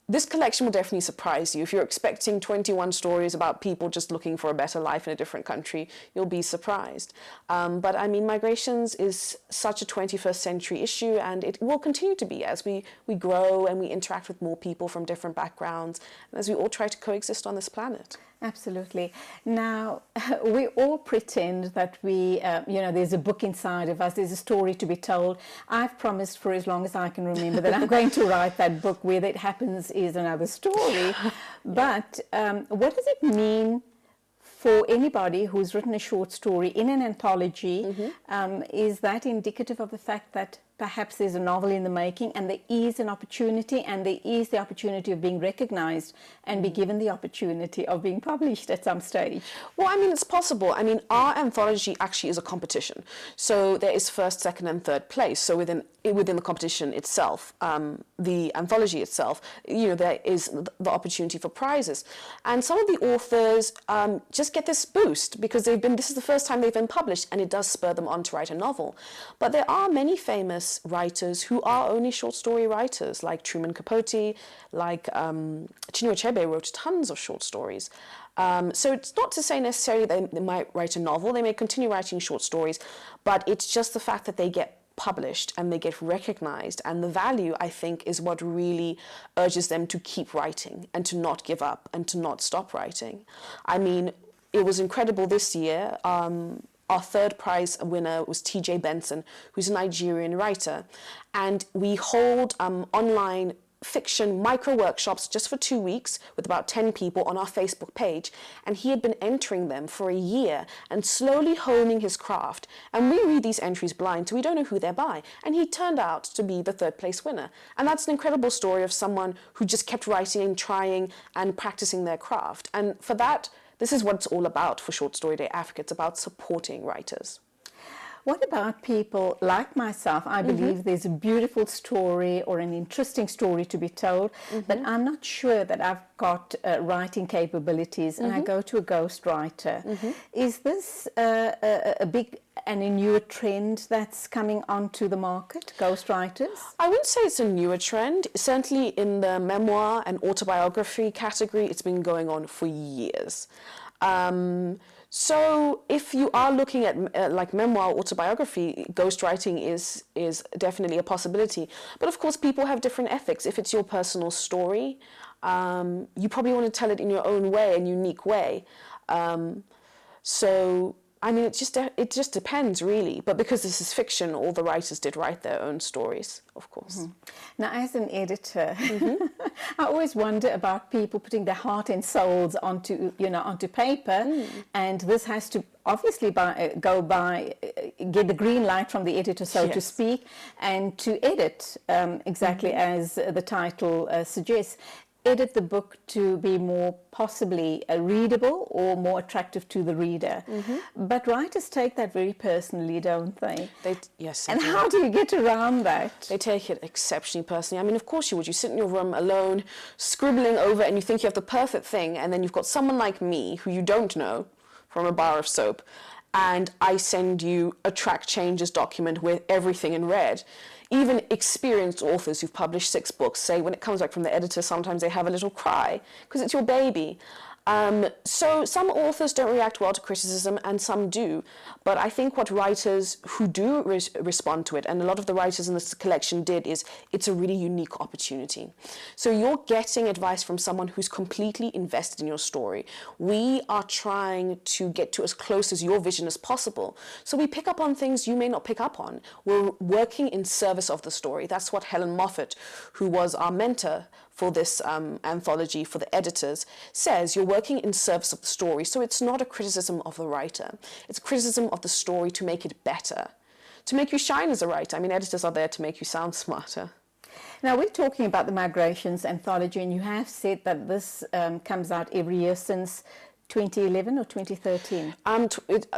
this collection will definitely surprise you. If you're expecting 21 stories about people just looking for a better life in a different country, you'll be surprised. But I mean, Migrations is such a 21st century issue, and it will continue to be as we grow and we interact with more people from different backgrounds, and as we all try to coexist on this planet. Absolutely. Now, we all pretend that we, there's a book inside of us, there's a story to be told. I've promised for as long as I can remember that I'm going to write that book. Whether it happens is another story. But what does it mean for anybody who's written a short story in an anthology? Is that indicative of the fact that perhaps there's a novel in the making, and there is an opportunity, and there is the opportunity of being recognized and be given the opportunity of being published at some stage? Well, I mean, it's possible. I mean, our anthology actually is a competition. So there is first, second, and third place. So within the competition itself, the anthology itself, there is the opportunity for prizes. And some of the authors just get this boost because this is the first time they've been published, and it does spur them on to write a novel. But there are many famous writers who are only short story writers, like Truman Capote, like Chinua Achebe wrote tons of short stories. So it's not to say necessarily they might write a novel, they may continue writing short stories, but it's just the fact that they get published and they get recognized, and the value, I think, is what really urges them to keep writing and to not give up and to not stop writing. I mean, it was incredible this year. Our third prize winner was TJ Benson, who's a Nigerian writer. And we hold online fiction micro workshops just for 2 weeks with about 10 people on our Facebook page. And he had been entering them for a year and slowly honing his craft. And we read these entries blind, so we don't know who they're by. And he turned out to be the third place winner. And that's an incredible story of someone who just kept writing and trying and practicing their craft. And for that, this is what it's all about for Short Story Day Africa. It's about supporting writers. What about people like myself? I believe there's a beautiful story or an interesting story to be told, but I'm not sure that I've got writing capabilities, and I go to a ghostwriter. Is this a big and a newer trend that's coming onto the market, ghostwriters? I wouldn't say it's a newer trend. Certainly in the memoir and autobiography category, it's been going on for years. So if you are looking at like memoir, autobiography, ghostwriting is definitely a possibility. But of course, people have different ethics. If it's your personal story, you probably want to tell it in your own way, and unique way. So I mean, it just depends, really. But because this is fiction, all the writers did write their own stories, of course. Now, as an editor, I always wonder about people putting their heart and souls onto paper, and this has to obviously get the green light from the editor, so to speak, and to edit exactly as the title suggests. Edit the book to be more possibly readable or more attractive to the reader. But writers take that very personally, don't they? Yes. And how do you get around that? They take it exceptionally personally. I mean, of course you would. You sit in your room alone, scribbling over, and you think you have the perfect thing, and then you've got someone like me who you don't know from a bar of soap, and I send you a track changes document with everything in red. Even experienced authors who've published 6 books say when it comes back from the editor, sometimes they have a little cry because it's your baby. So some authors don't react well to criticism, and some do. But I think what writers who do respond to it, and a lot of the writers in this collection did, is it's a really unique opportunity. So you're getting advice from someone who's completely invested in your story. We are trying to get to as close as your vision as possible. So we pick up on things you may not pick up on. We're working in service of the story. That's what Helen Moffat, who was our mentor for this anthology, for the editors, says. You're working in service of the story, so it's not a criticism of the writer. It's a criticism of the story to make it better, to make you shine as a writer. I mean, editors are there to make you sound smarter. Now, we're talking about the Migrations Anthology, and you have said that this comes out every year since 2011 or 2013?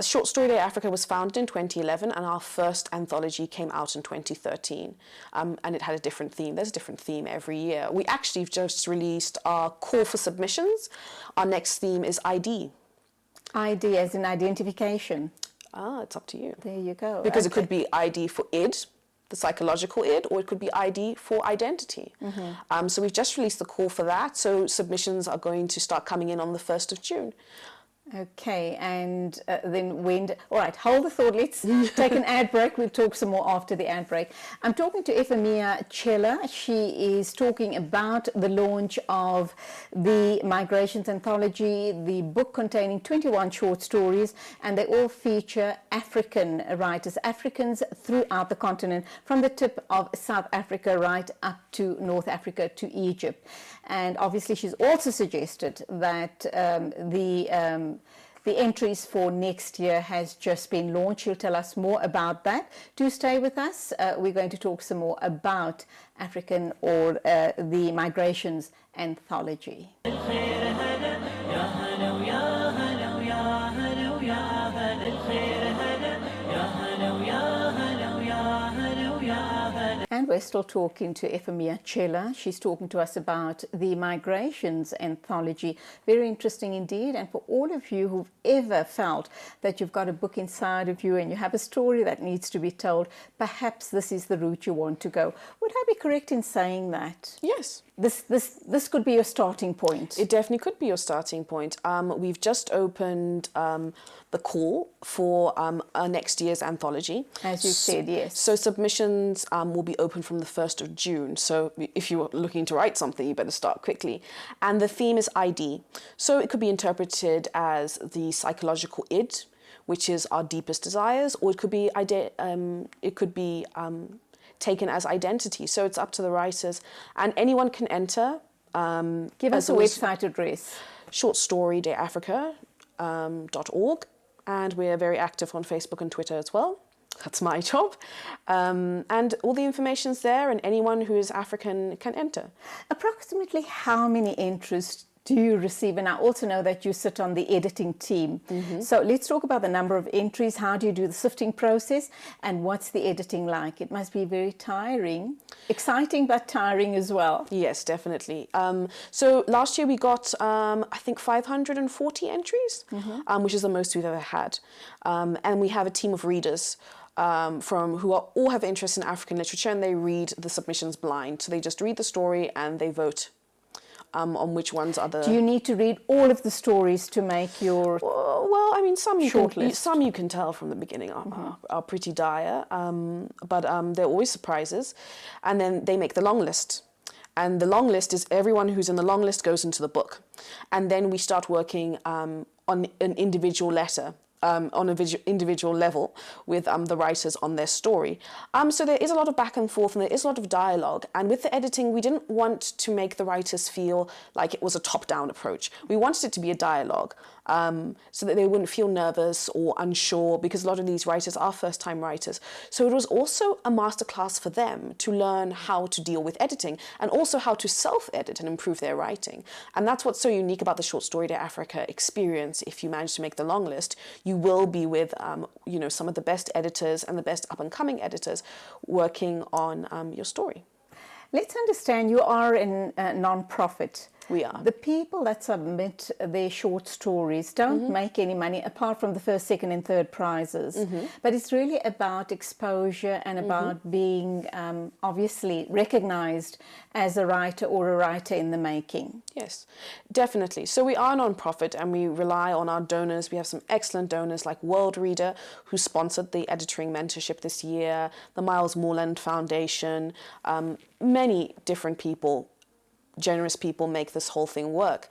Short Story Day Africa was founded in 2011, and our first anthology came out in 2013. And it had a different theme. There's a different theme every year. We actually have just released our call for submissions. Our next theme is ID. ID as in identification? It's up to you. There you go. Because it could be ID for id, the psychological id, or it could be ID for identity. So we've just released the call for that. So submissions are going to start coming in on the 1st of June. Okay, and then when... All right, hold the thought. Let's take an ad break. We'll talk some more after the ad break. I'm talking to Hpv Chela. She is talking about the launch of the Migrations Anthology, the book containing 21 short stories, and they all feature African writers, Africans throughout the continent, from the tip of South Africa right up to North Africa to Egypt. And obviously she's also suggested that the entries for next year has just been launched. She'll tell us more about that. Do stay with us. We're going to talk some more about African or the Migrations Anthology. And we're still talking to Hpv Chela. She's talking to us about the Migrations Anthology. Very interesting indeed. And for all of you who've ever felt that you've got a book inside of you and you have a story that needs to be told, perhaps this is the route you want to go. Would I be correct in saying that? Yes. This could be your starting point. It definitely could be your starting point. We've just opened the call for our next year's anthology. As you said, yes. So submissions will be open from the 1st of June. So if you're looking to write something, you better start quickly. And the theme is ID. So it could be interpreted as the psychological id, which is our deepest desires, or it could be taken as identity. So it's up to the writers, and anyone can enter. Give us a website address. shortstoryDayAfrica.org, and we're very active on Facebook and Twitter as well. That's my job. And all the information's there, and anyone who is African can enter. Approximately how many entries do you receive? And I also know that you sit on the editing team. So let's talk about the number of entries. How do you do the sifting process? And what's the editing like? It must be very tiring. Exciting, but tiring as well. Yes, definitely. So last year we got, I think, 540 entries, which is the most we've ever had. And we have a team of readers who all have interest in African literature, and they read the submissions blind. So they just read the story and they vote on which ones are the... Do you need to read all of the stories to make your... Well, I mean, some you can tell from the beginning are pretty dire, but they're always surprises. And then they make the long list. And the long list is everyone who's in the long list goes into the book. And then we start working on an individual letter. On an individual level with the writers on their story. So there is a lot of back and forth, and there is a lot of dialogue. And with the editing, we didn't want to make the writers feel like it was a top-down approach. We wanted it to be a dialogue, so that they wouldn't feel nervous or unsure, because a lot of these writers are first-time writers. So it was also a masterclass for them to learn how to deal with editing, and also how to self-edit and improve their writing. And that's what's so unique about the Short Story Day Africa experience. If you manage to make the long list, you will be with some of the best editors and the best up-and-coming editors working on your story. Let's understand, you are a non-profit. We are. The people that submit their short stories don't make any money apart from the first, second and third prizes. But it's really about exposure and about being obviously recognized as a writer or a writer in the making. Yes, definitely. So we are a non-profit and we rely on our donors. We have some excellent donors like World Reader, who sponsored the editoring mentorship this year, the Miles Moreland Foundation, many different people, generous people, make this whole thing work.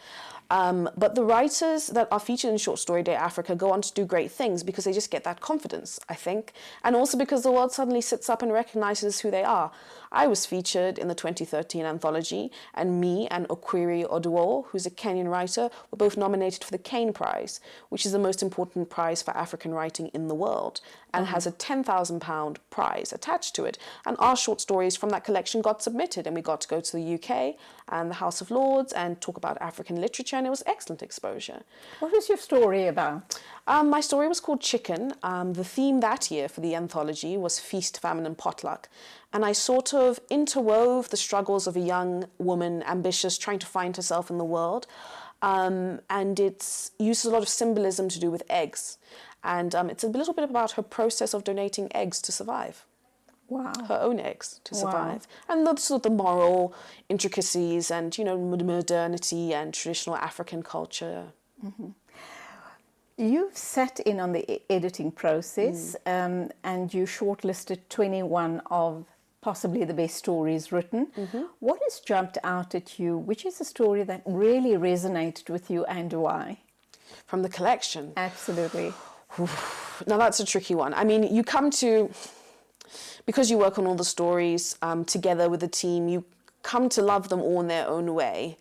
But the writers that are featured in Short Story Day Africa go on to do great things because they just get that confidence, I think. And also because the world suddenly sits up and recognizes who they are. I was featured in the 2013 anthology, and me and Okwiri Oduo, who's a Kenyan writer, were both nominated for the Kane Prize, which is the most important prize for African writing in the world, and has a £10,000 prize attached to it. And our short stories from that collection got submitted, and we got to go to the UK and the House of Lords and talk about African literature, and it was excellent exposure. What was your story about? My story was called Chicken. The theme that year for the anthology was feast, famine and potluck. And I sort of interwove the struggles of a young woman, ambitious, trying to find herself in the world. And it uses a lot of symbolism to do with eggs. And it's a little bit about her process of donating eggs to survive. Wow. her own eggs to Wow. survive. And the sort of the moral intricacies and, you know, modernity and traditional African culture. You've sat in on the editing process and you shortlisted 21 of possibly the best stories written. What has jumped out at you? Which is a story that really resonated with you and why? From the collection. Absolutely. Now that's a tricky one. I mean, you come to, because you work on all the stories together with the team, you come to love them all in their own way.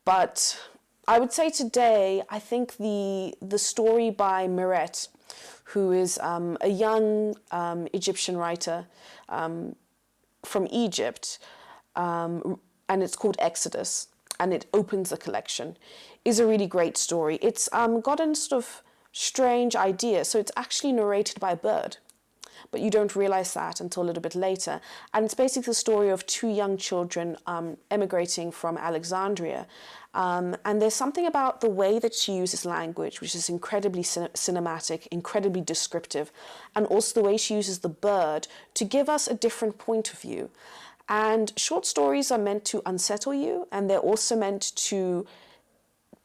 But I would say today, I think the story by Miret, who is a young Egyptian writer from Egypt, and it's called Exodus, and it opens the collection, is a really great story. It's got a sort of strange idea. So it's actually narrated by a bird, but you don't realize that until a little bit later. And it's basically the story of two young children emigrating from Alexandria. And there's something about the way that she uses language, which is incredibly cinematic, incredibly descriptive, and also the way she uses the bird to give us a different point of view. And short stories are meant to unsettle you, and they're also meant to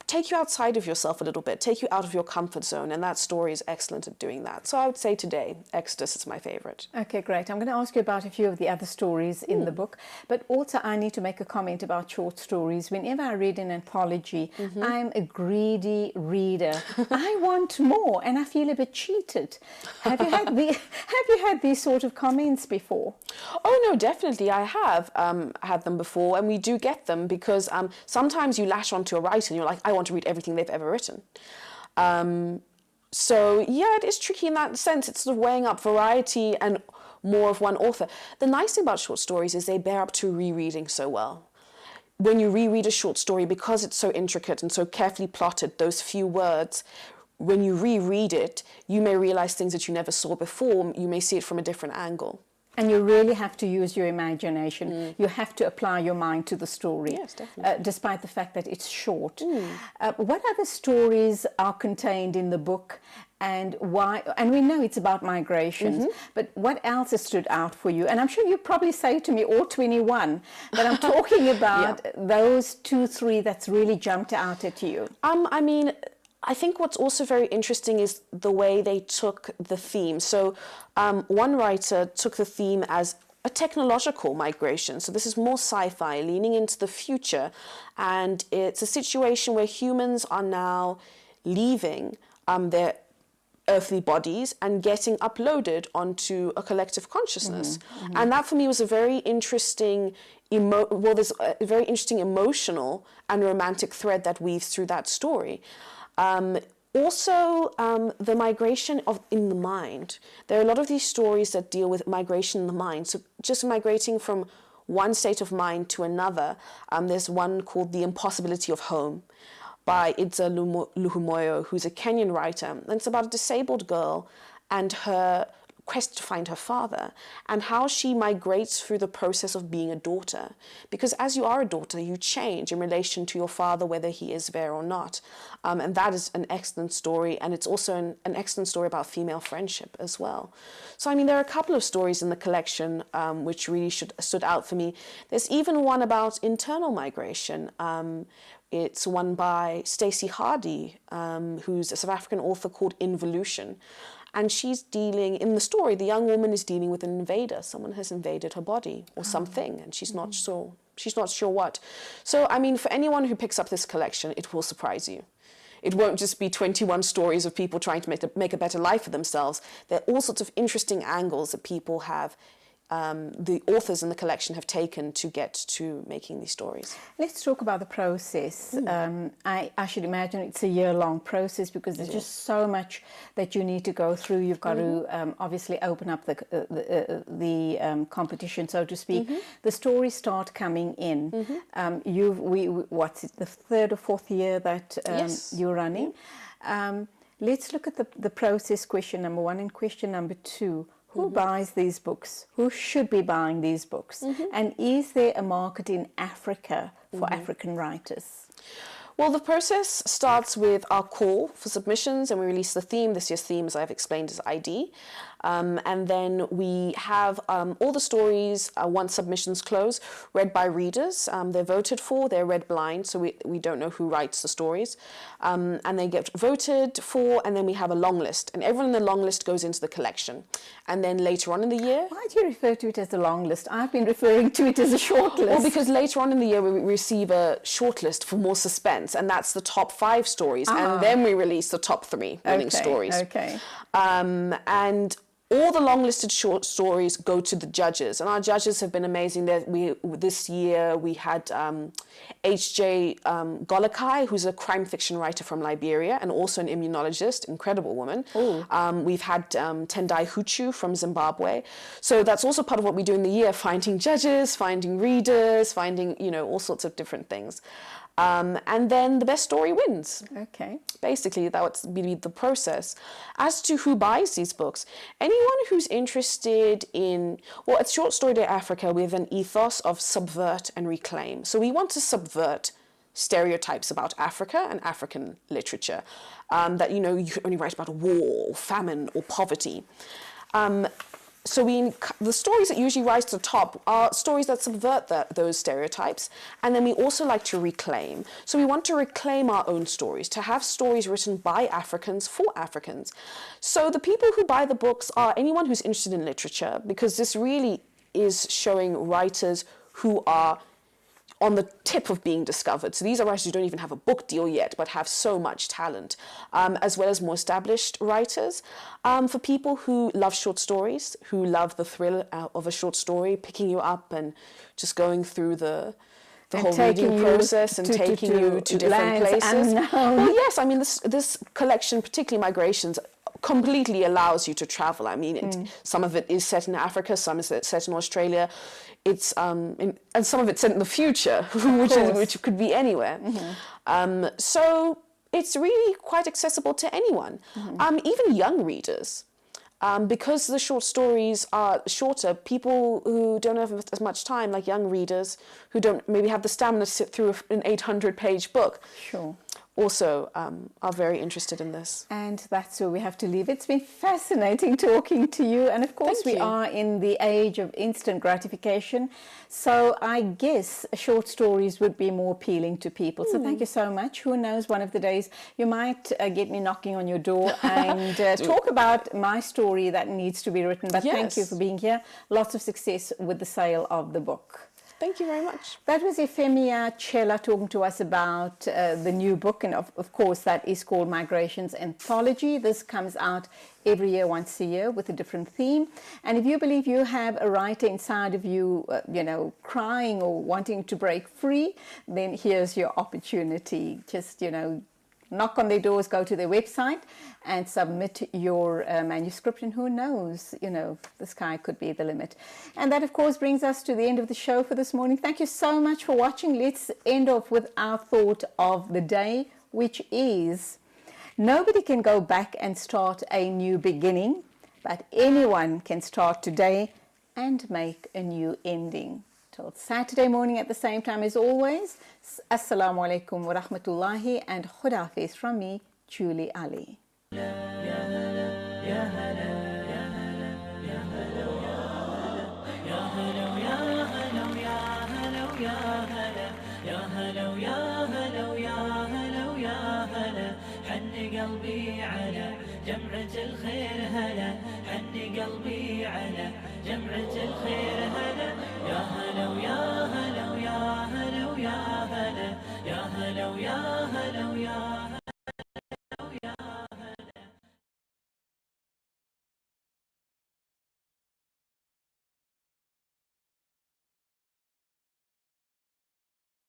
take you outside of yourself a little bit, take you out of your comfort zone, and that story is excellent at doing that. So I would say today, Exodus is my favorite. Okay, great. I'm going to ask you about a few of the other stories in the book, but also I need to make a comment about short stories. Whenever I read an anthology, I'm a greedy reader. I want more, and I feel a bit cheated. Have you had these sort of comments before? Oh no, definitely I have had them before, and we do get them because sometimes you lash onto a writer and you're like, I want to read everything they've ever written. So yeah, it is tricky in that sense. It's sort of weighing up variety and more of one author. The nice thing about short stories is they bear up to rereading so well. When you reread a short story, because it's so intricate and so carefully plotted, those few words, when you reread it, you may realize things that you never saw before. You may see it from a different angle. And you really have to use your imagination. You have to apply your mind to the story. Yes, definitely. Despite the fact that it's short. What other stories are contained in the book and why? And we know it's about migrations, but what else has stood out for you? And I'm sure you probably say to me all 21, but I'm talking about those 2, 3 that's really jumped out at you. I mean, I think what's also very interesting is the way they took the theme. So one writer took the theme as a technological migration. So this is more sci-fi, leaning into the future. And it's a situation where humans are now leaving their earthly bodies and getting uploaded onto a collective consciousness. And that for me was a very interesting, there's a very interesting emotional and romantic thread that weaves through that story. Also, the migration in the mind. There are a lot of these stories that deal with migration in the mind. So just migrating from one state of mind to another. There's one called The Impossibility of Home by Idza Luhumoyo, who's a Kenyan writer. And it's about a disabled girl and her quest to find her father and how she migrates through the process of being a daughter. Because as you are a daughter, you change in relation to your father, whether he is there or not. And that is an excellent story. And it's also an excellent story about female friendship as well. So, I mean, there are a couple of stories in the collection which really stood out for me. There's even one about internal migration. It's one by Stacey Hardy, who's a South African author called Involution. And she's dealing, in the story, the young woman is dealing with an invader. Someone has invaded her body or something, and she's not sure. She's not sure what. So, I mean, for anyone who picks up this collection, it will surprise you. It won't just be 21 stories of people trying to make a better life for themselves. There are all sorts of interesting angles that people have, the authors in the collection have taken to get to making these stories. Let's talk about the process. I should imagine it's a year-long process because there's just so much that you need to go through. You've got to obviously open up the competition, so to speak. The stories start coming in. What's it, the 3rd or 4th year that you're running? Let's look at the process, question number 1, and question number 2. Who buys these books? Who should be buying these books? And is there a market in Africa for African writers? Well, the process starts with our call for submissions, and we release the theme. This year's theme, as I've explained, is ID. And then we have all the stories, once submissions close, read by readers. They're voted for, they're read blind, so we don't know who writes the stories. And they get voted for, and then we have a long list. And everyone in the long list goes into the collection. And then later on in the year... Why do you refer to it as the long list? I've been referring to it as a short list. Well, because later on in the year we receive a short list for more suspense, and that's the top 5 stories. And then we release the top 3 winning stories. Okay. And all the long-listed short stories go to the judges, and our judges have been amazing. This year we had H.J. Golokai, who's a crime fiction writer from Liberia and also an immunologist, incredible woman. We've had Tendai Huchu from Zimbabwe. So that's also part of what we do in the year, finding judges, finding readers, finding, all sorts of different things. And then the best story wins. Okay. Basically, that would be the process. As to who buys these books, anyone who's interested in, well, at Short Story Day Africa, we have an ethos of subvert and reclaim. So we want to subvert stereotypes about Africa and African literature, that, you only write about war or famine or poverty. So the stories that usually rise to the top are stories that subvert those stereotypes, and then we also like to reclaim. So we want to reclaim our own stories, to have stories written by Africans for Africans. So the people who buy the books are anyone who's interested in literature, because this really is showing writers who are on the tip of being discovered. So these are writers who don't even have a book deal yet, but have so much talent, as well as more established writers. For people who love short stories, who love the thrill of a short story, picking you up and just going through the whole reading process and taking you to different places. Well, yes, I mean, this collection, particularly Migrations, completely allows you to travel. I mean, some of it is set in Africa, some is set in Australia. It's and some of it's set in the future, which could be anywhere. So it's really quite accessible to anyone, even young readers. Because the short stories are shorter, people who don't have as much time, like young readers who don't maybe have the stamina to sit through an 800-page book, also are very interested in this. And that's where we have to leave. It's been fascinating talking to you. And of course, we are in the age of instant gratification. So I guess short stories would be more appealing to people. So thank you so much. Who knows, one of the days you might get me knocking on your door and talk about my story that needs to be written. But thank you for being here. Lots of success with the sale of the book. Thank you very much. That was Euphemia Chela talking to us about the new book, and of course that is called Migrations Anthology. This comes out every year, once a year, with a different theme. And if you believe you have a writer inside of you, crying or wanting to break free, then here's your opportunity. Just, knock on their doors, go to their website and submit your manuscript, and who knows, the sky could be the limit. And that, of course, brings us to the end of the show for this morning. Thank you so much for watching. Let's end off with our thought of the day, which is, nobody can go back and start a new beginning, but anyone can start today and make a new ending. Till Saturday morning at the same time as always, Assalamu alaikum wa rahmatullahi and Khudafiz from me, Julie Alli. قلبي على جمعة الخير هلا، حني قلبي على جمعة الخير هلا، يا هلا ويا هلا ويا هلا ويا هلا، يا هلا ويا هلا ويا